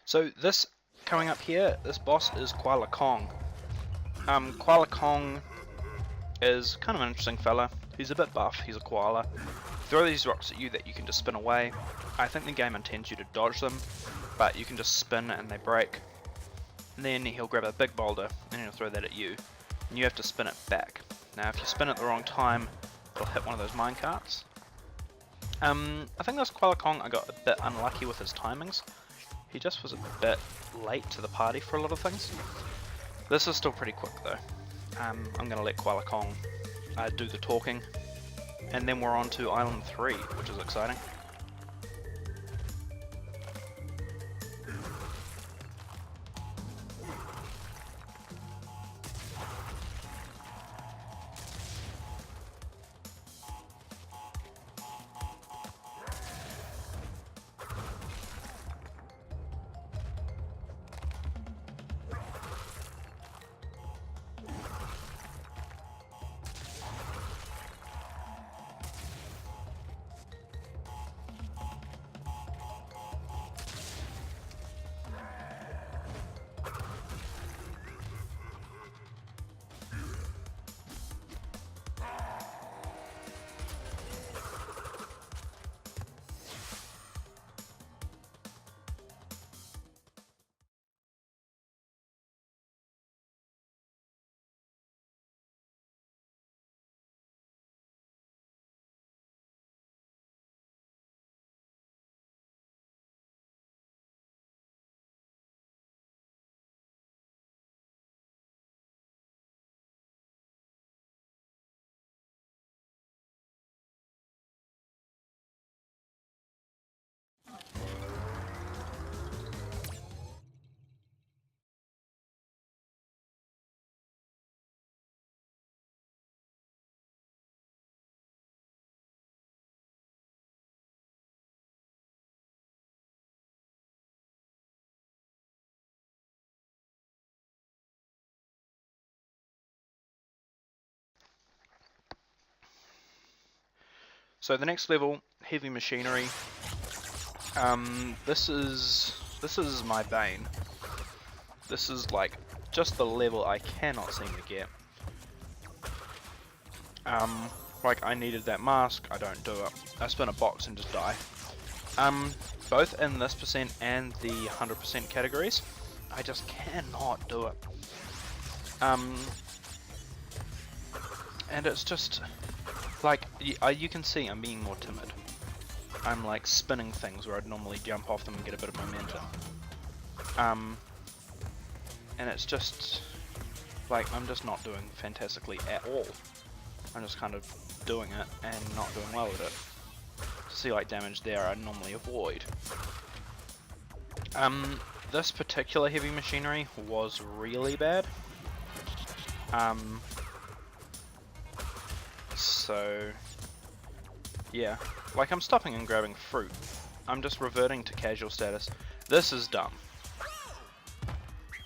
So this coming up here, this boss is Koala Kong. Koala Kong is kind of an interesting fella. He's a bit buff, he's a koala. Throw these rocks at you that you can just spin away. I think the game intends you to dodge them, but you can just spin and they break. And then he'll grab a big boulder and he'll throw that at you, and you have to spin it back. Now if you spin it at the wrong time, it'll hit one of those minecarts. I think this Koala Kong, I got a bit unlucky with his timings. He just was a bit late to the party for a lot of things. This is still pretty quick though. I'm going to let Koala Kong do the talking, and then we're on to Island 3, which is exciting. So the next level, heavy machinery. This is my bane. This is like just the level I cannot seem to get. Like I needed that mask, I don't do it. I spin a box and just die. Both in this percent and the 100% categories, I just cannot do it. And it's just like you can see I'm being more timid. I'm like spinning things where I'd normally jump off them and get a bit of momentum. And it's just like I'm just not doing fantastically at all. I'm just kind of doing it and not doing well at it. To see like damage there I normally avoid. This particular heavy machinery was really bad. So yeah, like I'm stopping and grabbing fruit. I'm just reverting to casual status. This is dumb.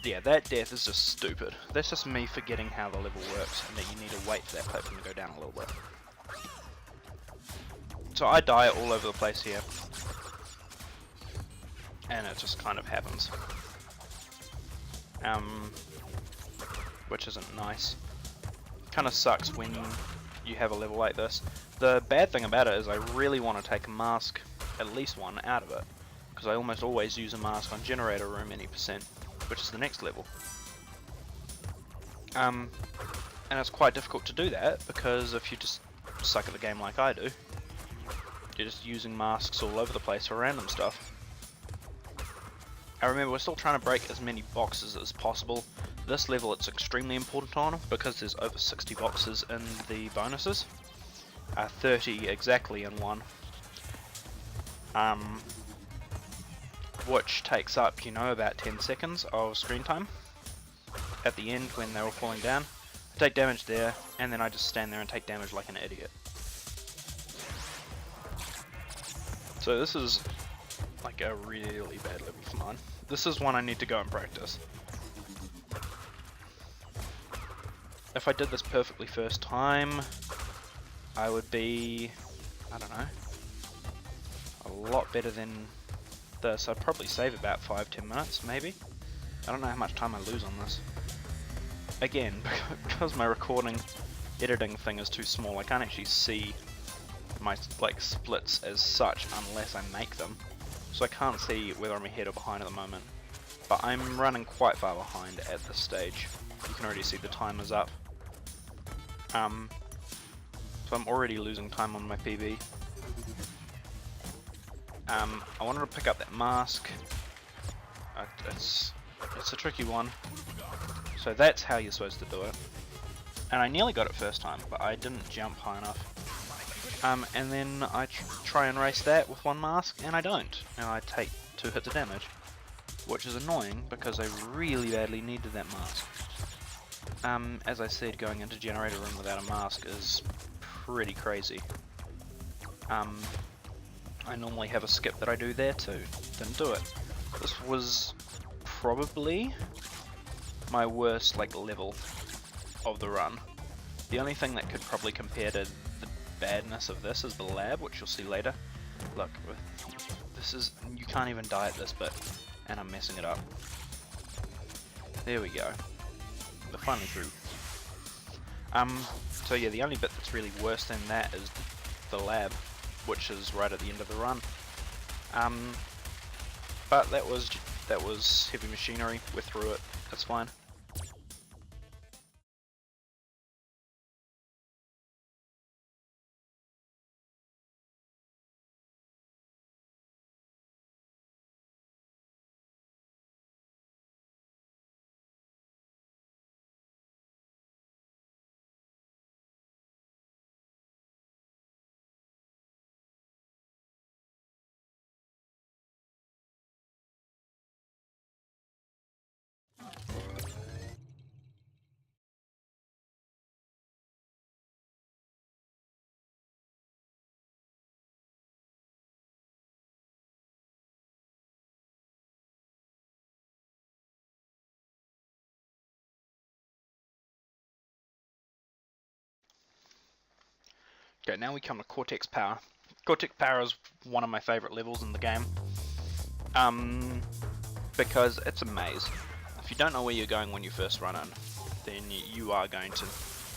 Yeah, that death is just stupid. That's just me forgetting how the level works and that you need to wait for that platform to go down a little bit. So I die all over the place here. And it just kind of happens. Which isn't nice. Kinda sucks when you have a level like this. The bad thing about it is I really want to take a mask, at least one, out of it. Because I almost always use a mask on generator room any percent, which is the next level. And it's quite difficult to do that because if you just suck at the game like I do, you're just using masks all over the place for random stuff. I remember we're still trying to break as many boxes as possible. This level it's extremely important on because there's over 60 boxes in the bonuses. 30 exactly in one. Which takes up, you know, about 10 seconds of screen time. At the end when they're all falling down. I take damage there, and then I just stand there and take damage like an idiot. So this is like a really bad level for mine. This is one I need to go and practice. If I did this perfectly first time, I would be, I don't know, a lot better than this. I'd probably save about 5-10 minutes, maybe. I don't know how much time I lose on this. Again, because my recording editing thing is too small, I can't actually see my like splits as such unless I make them. So I can't see whether I'm ahead or behind at the moment. But I'm running quite far behind at this stage. You can already see the timer's up. So I'm already losing time on my PB. I wanted to pick up that mask. It's a tricky one. So that's how you're supposed to do it. And I nearly got it first time, but I didn't jump high enough. And then I try and race that with one mask, and I don't. And I take 2 hits of damage. Which is annoying, because I really badly needed that mask. As I said, going into generator room without a mask is pretty crazy. I normally have a skip that I do there too. Didn't do it. This was probably my worst like level of the run. The only thing that could probably compare to the badness of this is the lab, which you'll see later. Look, this is, you can't even die at this bit, and I'm messing it up. There we go. We're finally through. So yeah, the only bit that's really worse than that is the lab, which is right at the end of the run. But that was heavy machinery. We're through it. That's fine. Okay, now we come to Cortex Power. Cortex Power is one of my favourite levels in the game. Because it's a maze. If you don't know where you're going when you first run in, then you are going to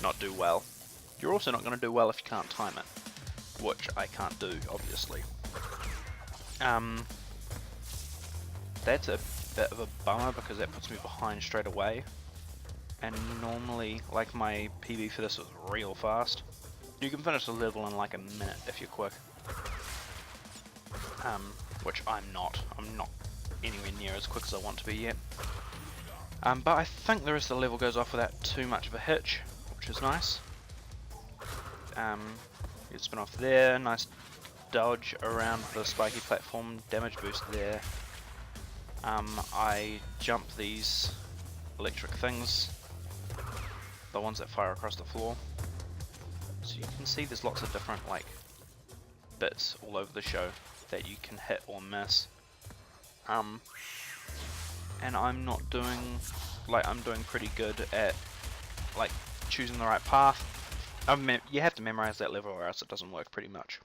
not do well. You're also not going to do well if you can't time it, which I can't do, obviously. That's a bit of a bummer because that puts me behind straight away. And normally, like, my PB for this was real fast. You can finish the level in like a minute if you're quick. Which I'm not. I'm not anywhere near as quick as I want to be yet. But I think the rest of the level goes off without too much of a hitch, which is nice. You spin off there, nice dodge around the spiky platform, damage boost there. I jump these electric things, the ones that fire across the floor. So you can see there's lots of different like bits all over the show that you can hit or miss. And I'm not doing, like, I'm doing pretty good at like choosing the right path. You have to memorize that level or else it doesn't work pretty much.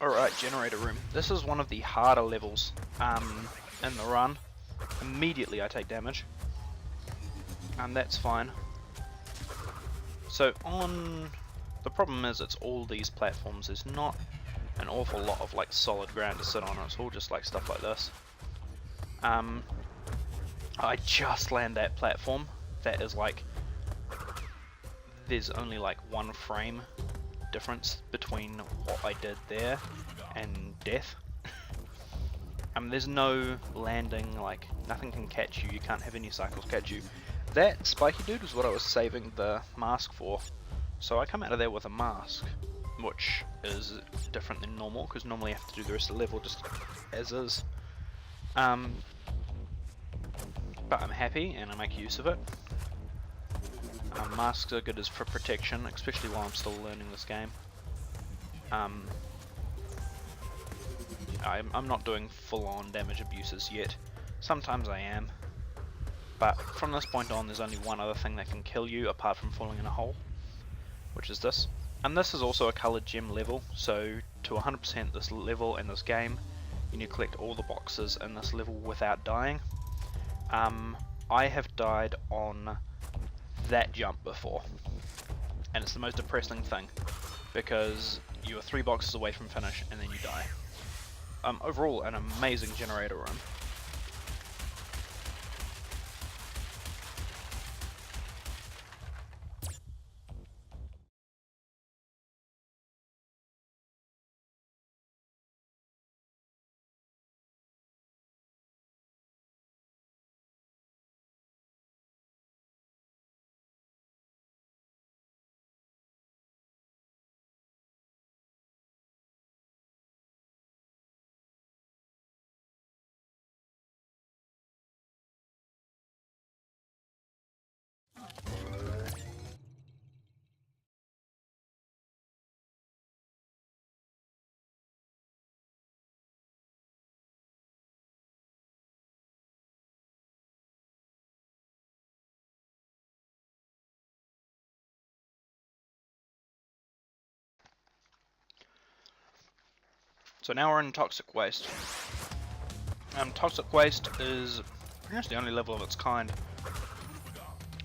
Alright, generator room. This is one of the harder levels in the run. Immediately I take damage. And that's fine. So the problem is it's all these platforms. There's not an awful lot of like solid ground to sit on. It's all just like stuff like this. I just land that platform. That is like, there's only like one frame difference between what I did there and death. There's no landing, like nothing can catch you, you can't have any cycles catch you. That spiky dude was what I was saving the mask for, so I come out of there with a mask, which is different than normal because normally I have to do the rest of the level just as is. But I'm happy and I make use of it. Masks are good as for protection, especially while I'm still learning this game. I'm not doing full-on damage abuses yet. Sometimes I am. But from this point on, there's only one other thing that can kill you apart from falling in a hole, which is this. And this is also a coloured gem level, so to 100% this level in this game, you need to collect all the boxes in this level without dying. I have died on that jump before, and it's the most depressing thing because you are 3 boxes away from finish and then you die. Overall, an amazing generator run. So now we're in Toxic Waste. Toxic Waste is pretty much the only level of its kind.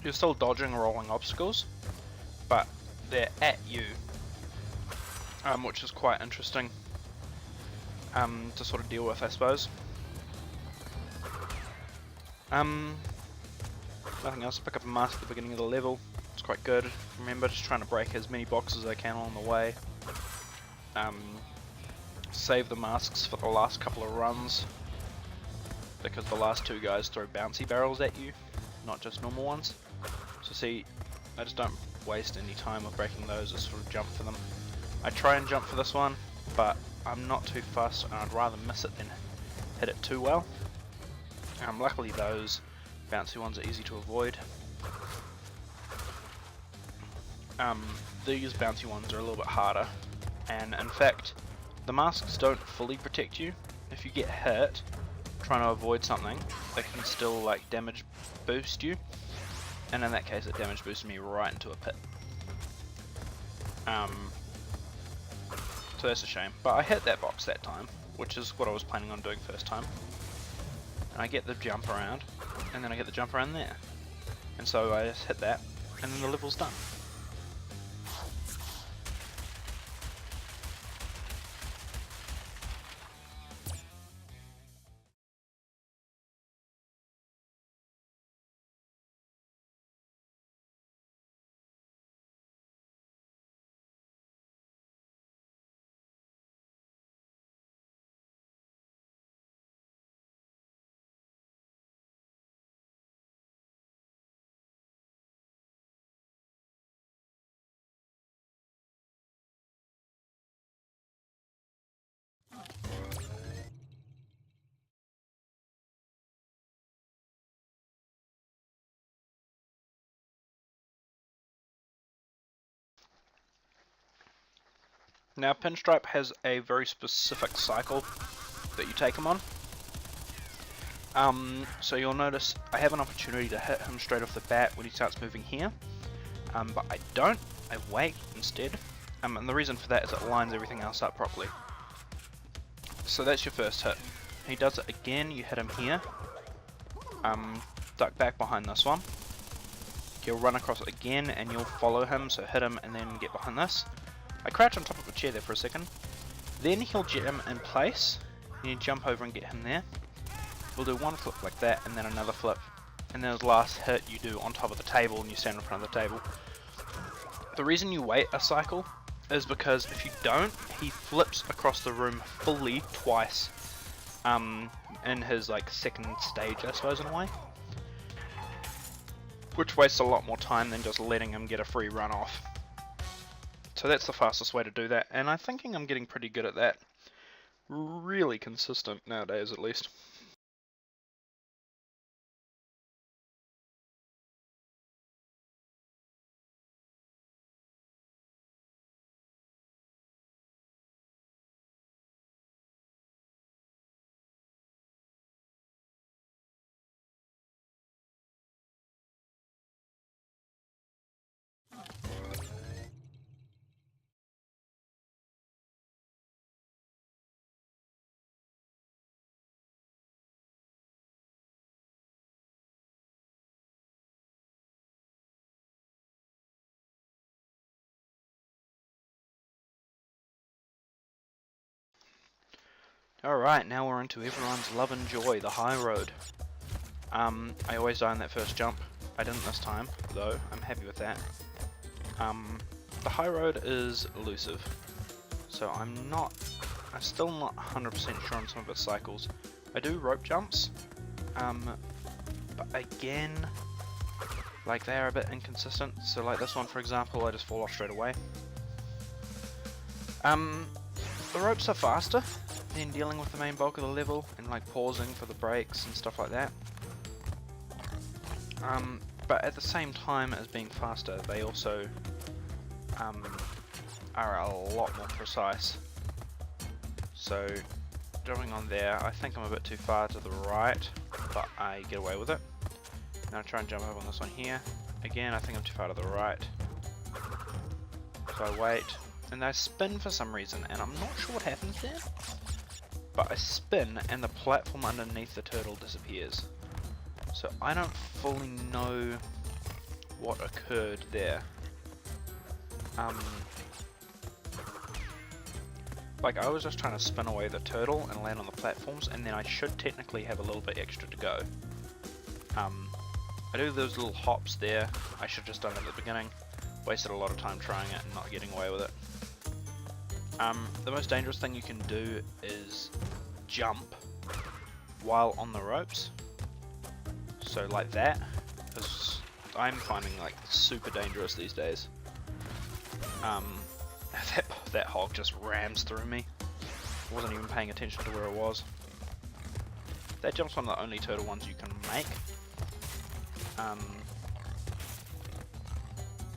You're still dodging rolling obstacles, but they're at you, which is quite interesting to sort of deal with, I suppose. Nothing else. Pick up a mask at the beginning of the level. It's quite good. Remember, just trying to break as many boxes as I can along the way. Save the masks for the last couple of runs, because the last two guys throw bouncy barrels at you, not just normal ones. So see, I just don't waste any time with breaking those, just sort of jump for them. I try and jump for this one, but I'm not too fussed, and I'd rather miss it than hit it too well. Luckily those bouncy ones are easy to avoid. These bouncy ones are a little bit harder, and in fact the masks don't fully protect you. If you get hit trying to avoid something, they can still like damage boost you, and in that case it damage boosted me right into a pit. So that's a shame, but I hit that box that time, which is what I was planning on doing first time. And I get the jump around, and then I get the jump around there, and so I just hit that, and then the level's done. Now Pinstripe has a very specific cycle that you take him on. So you'll notice I have an opportunity to hit him straight off the bat when he starts moving here, but I don't, I wait instead, and the reason for that is it lines everything else up properly. So that's your first hit. He does it again, you hit him here, duck back behind this one, he'll run across it again and you'll follow him, so hit him and then get behind this. I crouch on top of a chair there for a second, then he'll jam in place, and you jump over and get him there. We'll do one flip like that, and then another flip, and then his last hit you do on top of the table and you stand in front of the table. The reason you wait a cycle is because if you don't, he flips across the room fully twice, in his like second stage I suppose in a way, which wastes a lot more time than just letting him get a free run off. So that's the fastest way to do that, and I'm thinking I'm getting pretty good at that. Really consistent nowadays at least. Alright, now we're into everyone's love and joy, the high road. I always die on that first jump. I didn't this time, though. I'm happy with that. The high road is elusive, so I'm still not 100% sure on some of its cycles. I do rope jumps, but again, like they are a bit inconsistent. So like this one for example, I just fall off straight away. The ropes are faster than dealing with the main bulk of the level and like pausing for the breaks and stuff like that. But at the same time as being faster, they also are a lot more precise. So jumping on there, I think I'm a bit too far to the right, but I get away with it. Now I try and jump over on this one here. Again, I think I'm too far to the right. So I wait, and I spin for some reason, and I'm not sure what happens there. But I spin, and the platform underneath the turtle disappears. So I don't fully know what occurred there. Like I was just trying to spin away the turtle and land on the platforms, and then I should technically have a little bit extra to go. I do those little hops there. I should have just done it at the beginning. Wasted a lot of time trying it and not getting away with it. The most dangerous thing you can do is jump while on the ropes. So like that, because I'm finding like super dangerous these days. That hog just rams through me. Wasn't even paying attention to where it was. That jump's one of the only turtle ones you can make.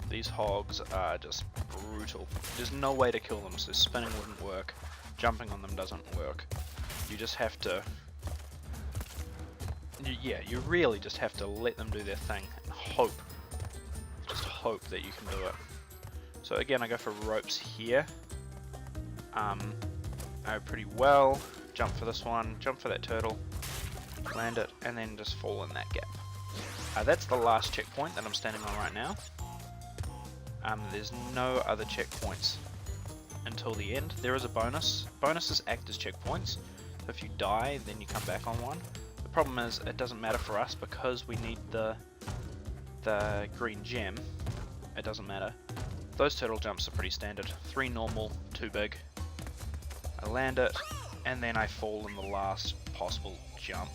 These hogs are just brutal. There's no way to kill them, so spinning wouldn't work. Jumping on them doesn't work. You just have to... Yeah, you really just have to let them do their thing and hope. Just hope that you can do it. So again, I go for ropes here. Pretty well. Jump for this one, jump for that turtle, land it, and then just fall in that gap. That's the last checkpoint that I'm standing on right now. There's no other checkpoints until the end. There is a bonus. Bonuses act as checkpoints. So if you die, then you come back on one. The problem is it doesn't matter for us because we need the green gem. It doesn't matter. Those turtle jumps are pretty standard. 3 normal, 2 big. I land it, and then I fall in the last possible jump.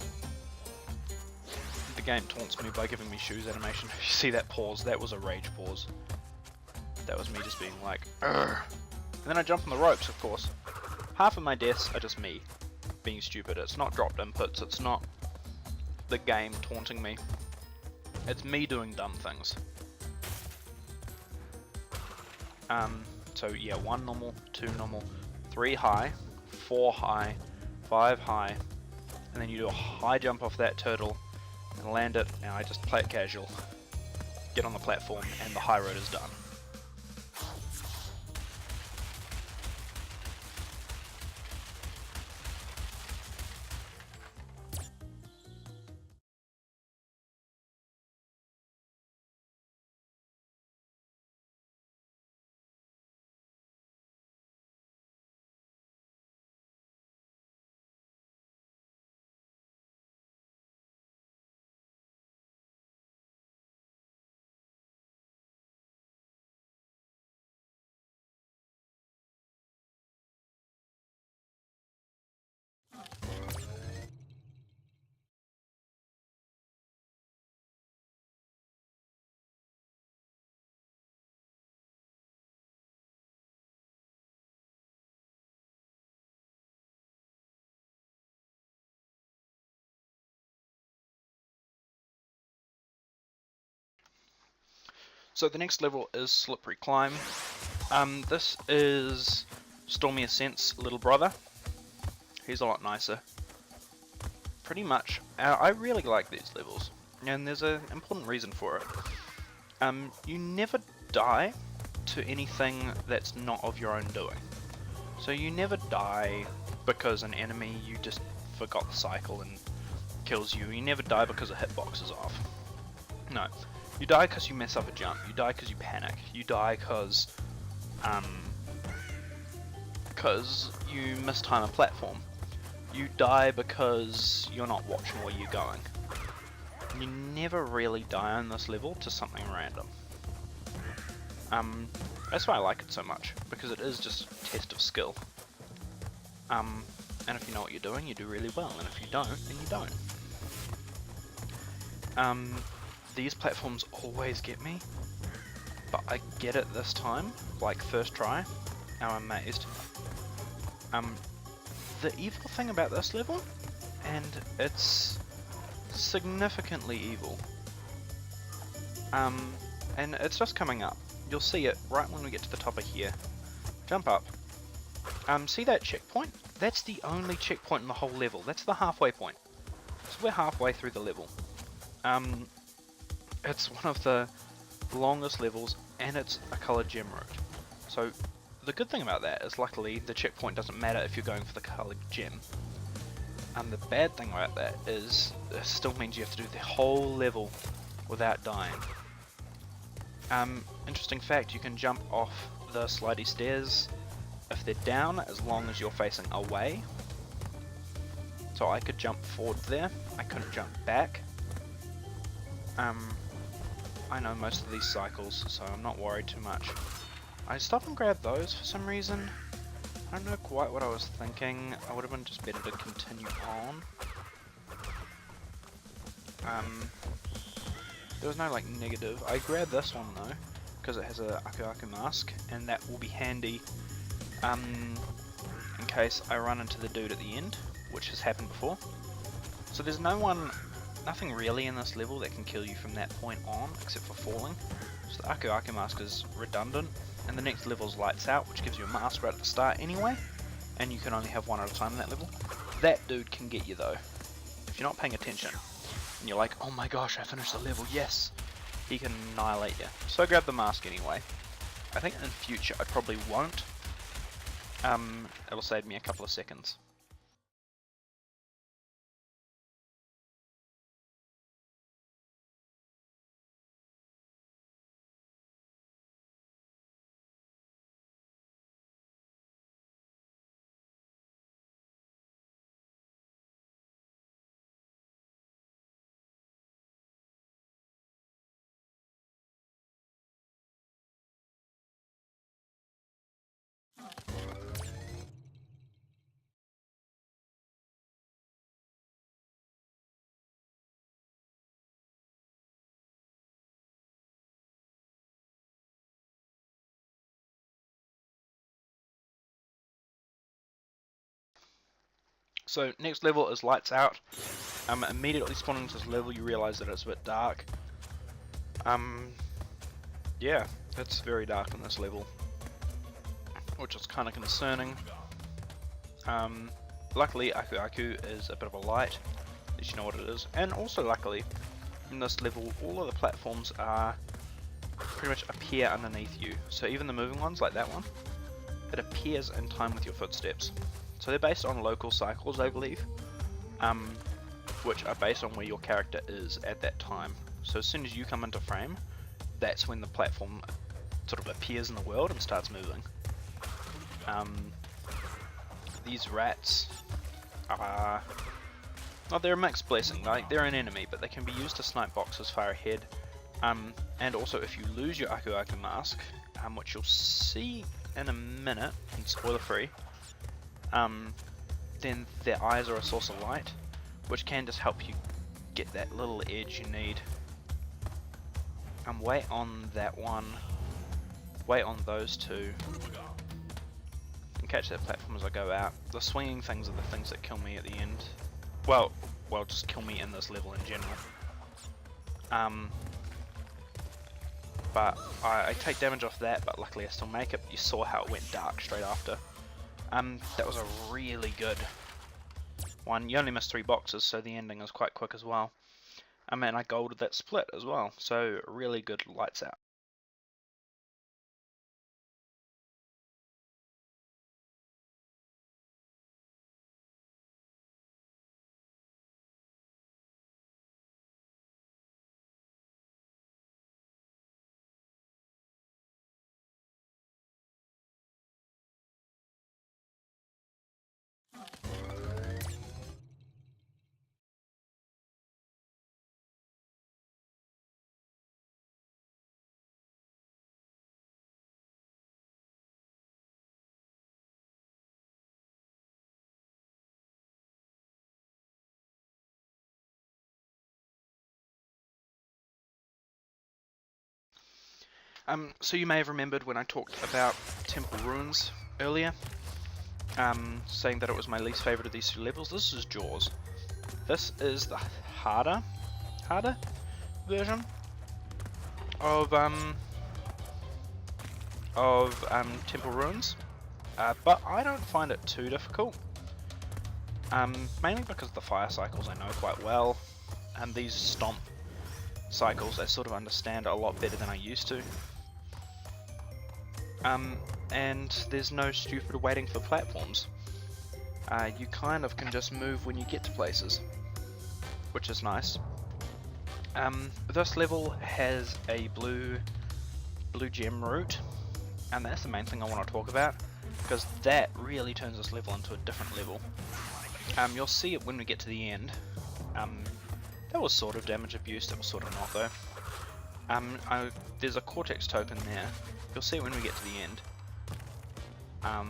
The game taunts me by giving me shoes animation. You see that pause? That was a rage pause. That was me just being like, "Urgh." And then I jump on the ropes, of course. Half of my deaths are just me being stupid. It's not dropped inputs, it's not the game taunting me. It's me doing dumb things. So yeah, 1 normal, 2 normal, 3 high, 4 high, 5 high, and then you do a high jump off that turtle and land it. Now I just play it casual, get on the platform, and the high road is done. So the next level is Slippery Climb. This is Stormy Ascent's little brother. He's a lot nicer. Pretty much, I really like these levels, and there's an important reason for it. You never die to anything that's not of your own doing. So you never die because an enemy you just forgot the cycle and kills you. You never die because a hitbox is off. No. You die because you mess up a jump. You die because you panic. You die because you mistime a platform. You die because you're not watching where you're going. You never really die on this level to something random. That's why I like it so much, because it is just a test of skill. And if you know what you're doing, you do really well, and if you don't, then you don't. These platforms always get me, but I get it this time, like first try. I'm amazed. The evil thing about this level, and it's significantly evil, and it's just coming up. You'll see it right when we get to the top of here. Jump up. See that checkpoint? That's the only checkpoint in the whole level. That's the halfway point. So we're halfway through the level. It's one of the longest levels, and it's a coloured gem route. So the good thing about that is luckily the checkpoint doesn't matter if you're going for the coloured gem. The bad thing about that is it still means you have to do the whole level without dying. Interesting fact, you can jump off the slidey stairs if they're down as long as you're facing away. So I could jump forward there, I couldn't jump back. I know most of these cycles, so I'm not worried too much. I stop and grab those for some reason. I don't know quite what I was thinking. I would have been just better to continue on. There was no like negative. I grabbed this one though, because it has a Aku mask, and that will be handy in case I run into the dude at the end, which has happened before. So there's nothing really in this level that can kill you from that point on, except for falling. So the Aku mask is redundant, and the next level is Lights Out, which gives you a mask right at the start anyway, and you can only have one at a time in that level. That dude can get you though, if you're not paying attention. And you're like, oh my gosh, I finished the level, yes! He can annihilate you. So I grabbed the mask anyway. I think in future I probably won't. It'll save me a couple of seconds. So next level is Lights Out. Immediately spawning into this level you realise that it's a bit dark. Yeah, it's very dark in this level, which is kind of concerning. Luckily Aku is a bit of a light, at least you know what it is, and also luckily in this level all of the platforms are pretty much appear underneath you, so even the moving ones like that one, it appears in time with your footsteps. So they're based on local cycles, I believe, which are based on where your character is at that time. So as soon as you come into frame, that's when the platform sort of appears in the world and starts moving. These rats are... oh, they're a mixed blessing. Like, they're an enemy, but they can be used to snipe boxes far ahead. And also if you lose your Aku mask, which you'll see in a minute, and spoiler free, then their eyes are a source of light, which can just help you get that little edge you need. Wait on that one, wait on those two, and catch that platform as I go out. The swinging things are the things that kill me at the end. Well, just kill me in this level in general. But I take damage off that, but luckily I still make it. You saw how it went dark straight after. That was a really good one. You only missed 3 boxes, so the ending is quite quick as well. And I golded that split as well, so really good Lights Out. So you may have remembered when I talked about Temple Ruins earlier, saying that it was my least favourite of these 2 levels. This is Jaws. This is the harder version of Temple Ruins, but I don't find it too difficult. Mainly because the fire cycles I know quite well, and these stomp cycles I sort of understand a lot better than I used to. And there's no stupid waiting for platforms. You kind of can just move when you get to places, which is nice. This level has a blue gem route, and that's the main thing I want to talk about, because that really turns this level into a different level. You'll see it when we get to the end. That was sort of damage abuse, that was sort of not though. There's a Cortex token there. You'll see it when we get to the end. I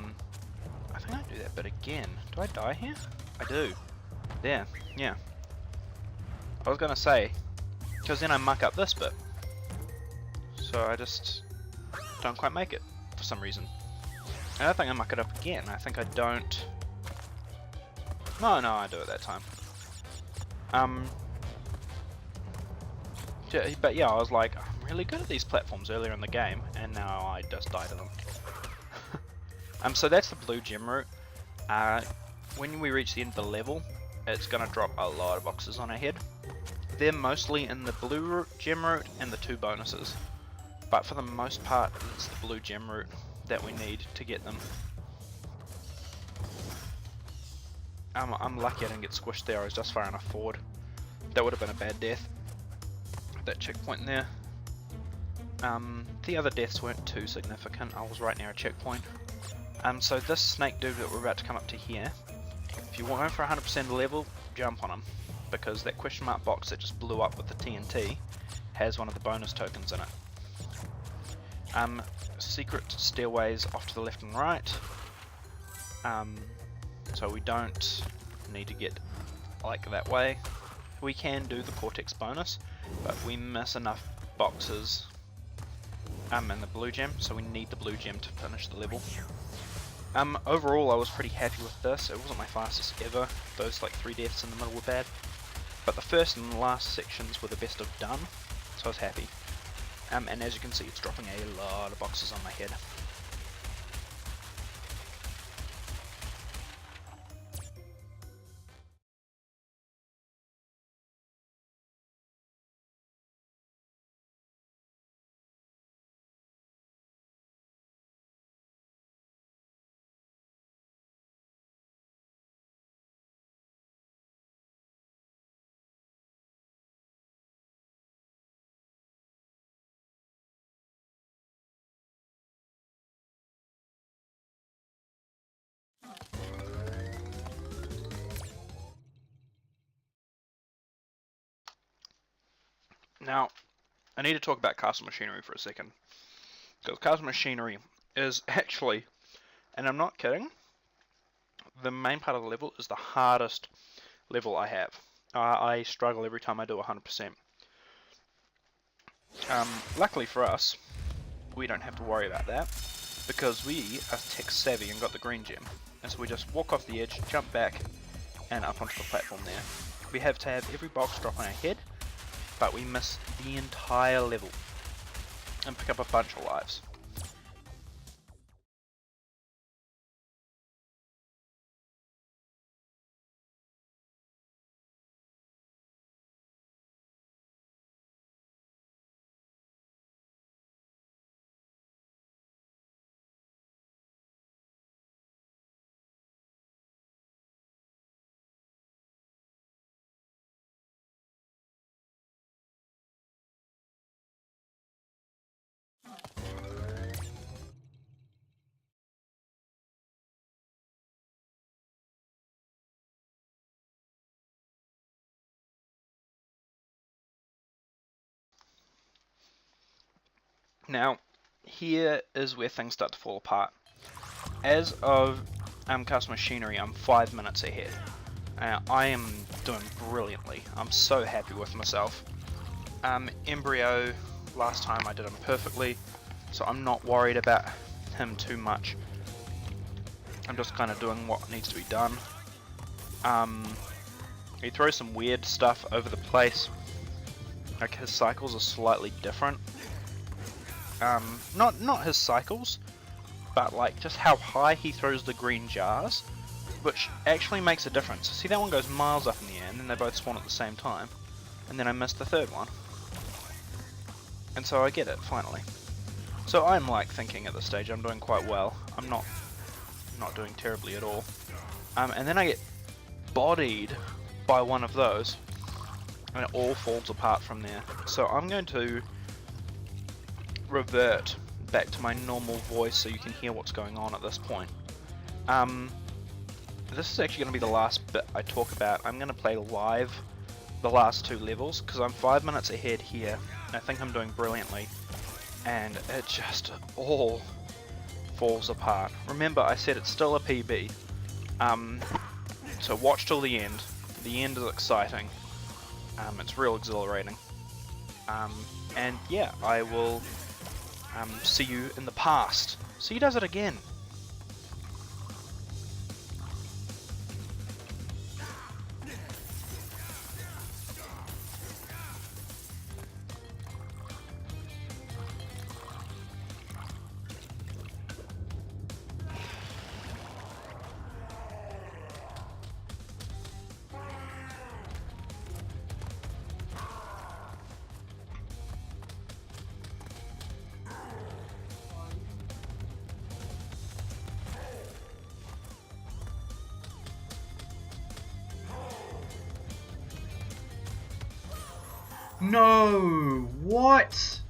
think I do that bit again. Do I die here? I do. There, yeah. I was gonna say, because then I muck up this bit. So I just don't quite make it for some reason. I don't think I muck it up again. I think I don't. No, I do it that time. But yeah, I was like, I'm really good at these platforms earlier in the game, and now I just die to them. So that's the blue gem route. When we reach the end of the level, it's gonna drop a lot of boxes on our head. They're mostly in the blue gem route and the 2 bonuses, but for the most part, it's the blue gem route that we need to get them. I'm lucky I didn't get squished there. I was just far enough forward. That would have been a bad death. That checkpoint there. The other deaths weren't too significant. I was right near a checkpoint. So this snake dude that we're about to come up to here, if you want for 100% of the level, jump on him, because that question mark box that just blew up with the TNT has one of the bonus tokens in it. Secret stairways off to the left and right. So we don't need to get like that way. We can do the Cortex bonus, but we miss enough boxes and the blue gem, so we need the blue gem to finish the level. Overall I was pretty happy with this. It wasn't my fastest ever. Those like 3 deaths in the middle were bad, but the first and last sections were the best I've done, so I was happy. And as you can see, it's dropping a lot of boxes on my head. Now, I need to talk about castle machinery for a second, because castle machinery is actually, and I'm not kidding, the main part of the level is the hardest level I have. I struggle every time I do 100%. Luckily for us, we don't have to worry about that, because we are tech savvy and got the green gem, and so we just walk off the edge, jump back, and up onto the platform there. We have to have every box drop on our head, but we miss the entire level and pick up a bunch of lives. Now, here is where things start to fall apart. As of Castle Machinery, I'm 5 minutes ahead. I am doing brilliantly. I'm so happy with myself. Embryo, last time I did him perfectly, so I'm not worried about him too much. I'm just kind of doing what needs to be done. He throws some weird stuff over the place. Like his cycles are slightly different. Not his cycles, but like just how high he throws the green jars, which actually makes a difference. See, that one goes miles up in the air, and then they both spawn at the same time, and then I missed the third one. And so I get it, finally. So I'm like thinking at this stage I'm doing quite well. I'm not doing terribly at all. And then I get bodied by one of those, and it all falls apart from there. So I'm going to revert back to my normal voice so you can hear what's going on at this point. This is actually going to be the last bit I talk about. I'm going to play live the last 2 levels, because I'm 5 minutes ahead here, and I think I'm doing brilliantly, and it just all falls apart. Remember, I said it's still a PB, so watch till the end. The end is exciting, it's real exhilarating, and yeah, I will see you in the past. So he does it again. No! What?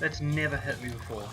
That's never hit me before.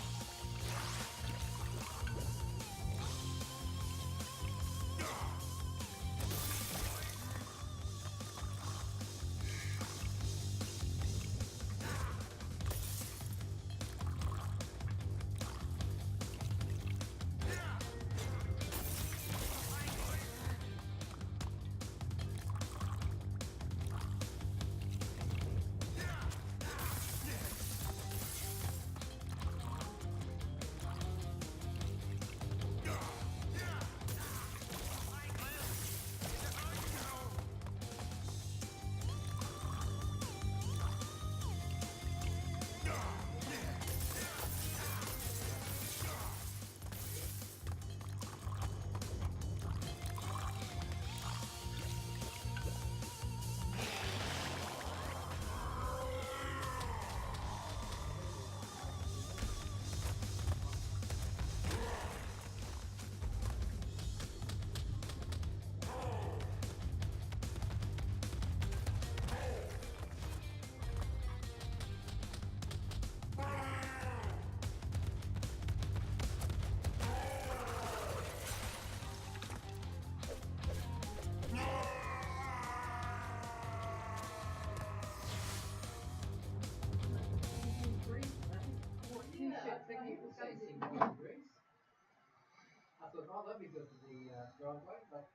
I thought, oh, that'd be good for the driveway, but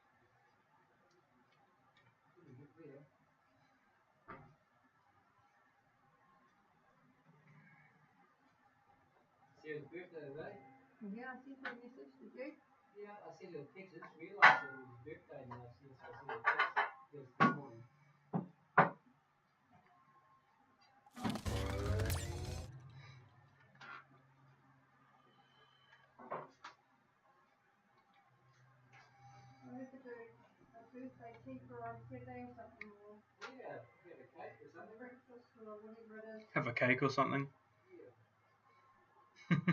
pretty good there. Sarah's birthday today. Yeah, I sent her a message, did you? Yeah, I sent her a text. I just realised that it was his birthday, and I sent her a text. Just this morning. I have to do a birthday tea for her on Saturday or something, or Yeah, get a cake or something. breakfast or whatever it is. Have a cake or something. Yeah.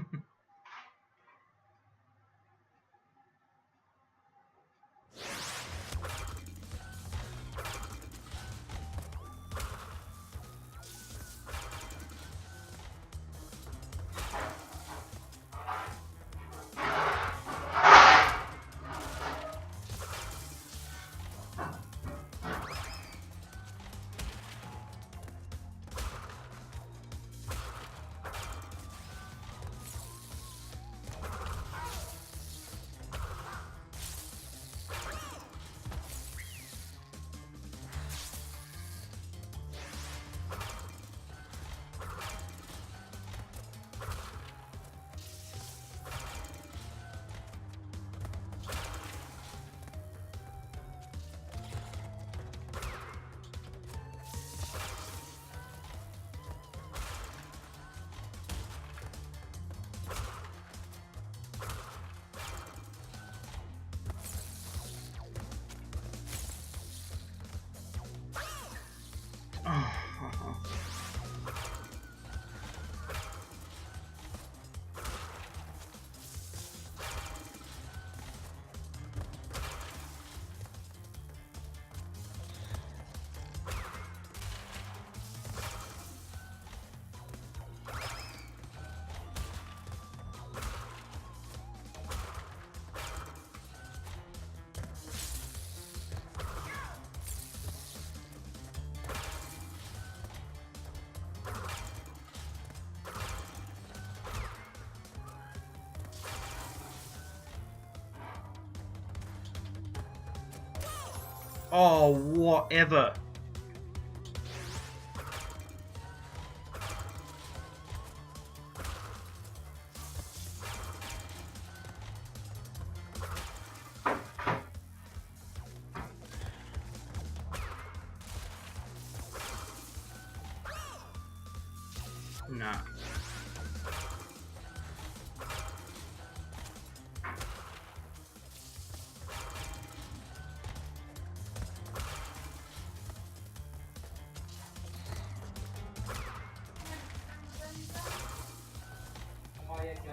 Oh, whatever. Nah. Oh yeah, okay.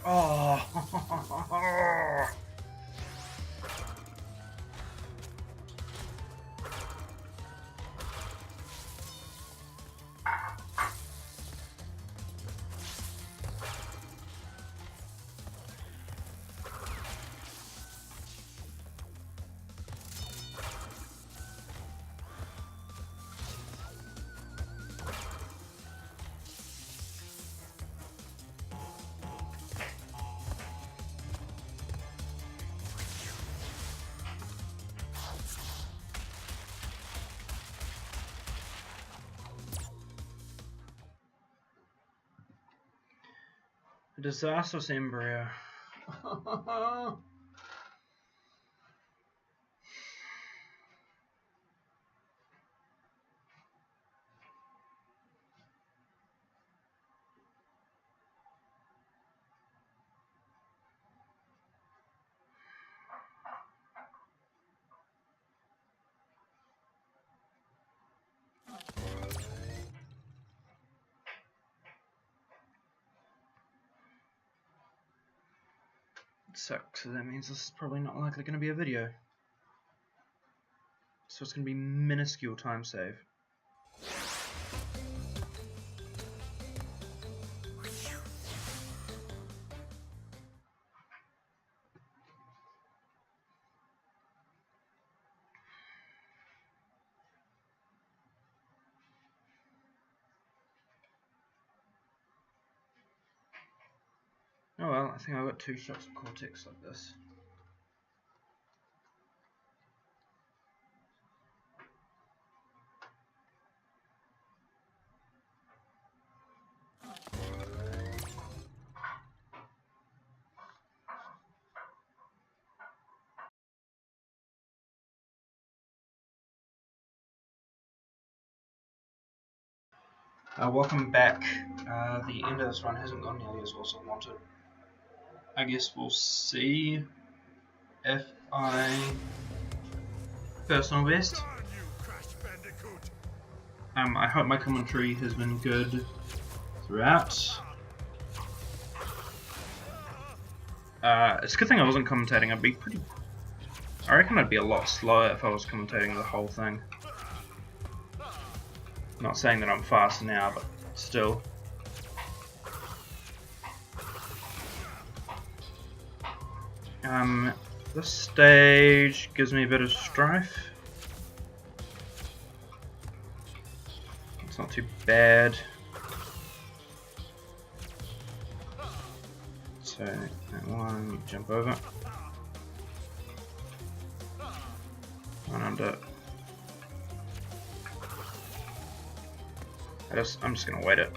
Oh. A disastrous embryo. Sucks, so that means this is probably not likely going to be a video. So it's going to be minuscule time save. Oh well, I think I've got 2 shots of Cortex like this. Welcome back. The end of this run hasn't gone nearly as well as I wanted. I guess we'll see if I personal best. I hope my commentary has been good throughout. It's a good thing I wasn't commentating. I reckon I'd be a lot slower if I was commentating the whole thing. Not saying that I'm fast now, but still. This stage gives me a bit of strife. It's not too bad. So that one, jump over. One under. I'm just gonna wait it.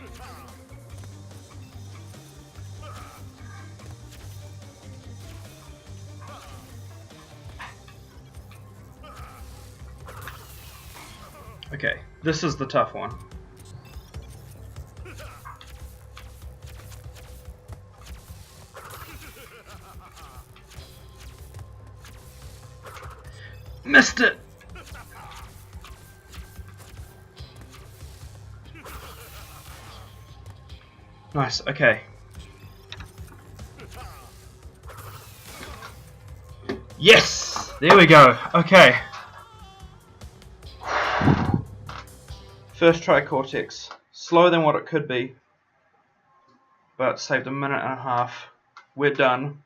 Okay, this is the tough one. Missed it! Nice, okay. Yes! There we go, okay. First try Cortex. Slower than what it could be, but saved a minute and a half. We're done.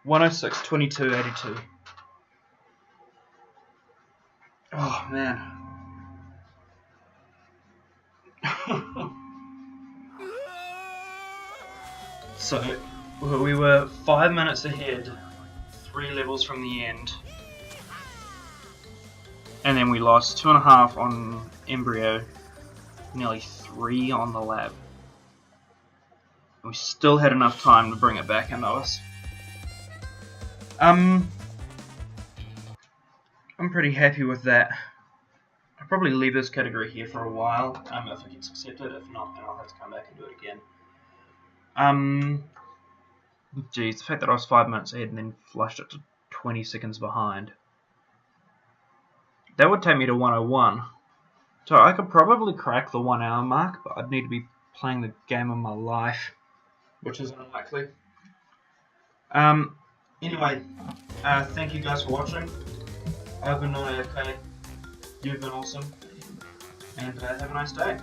106.22.82. Oh man. So we were 5 minutes ahead, 3 levels from the end, and then we lost 2.5 on Embryo, nearly 3 on the lab. We still had enough time to bring it back into us. I'm pretty happy with that. I'll probably leave this category here for a while, if it gets accepted. If not, then I'll have to come back and do it again. Geez, the fact that I was 5 minutes ahead and then flushed it to 20 seconds behind. That would take me to 101. So I could probably crack the 1 hour mark, but I'd need to be playing the game of my life, which is unlikely. Anyway, thank you guys for watching. I've been NotAFK. You've been awesome. And have a nice day.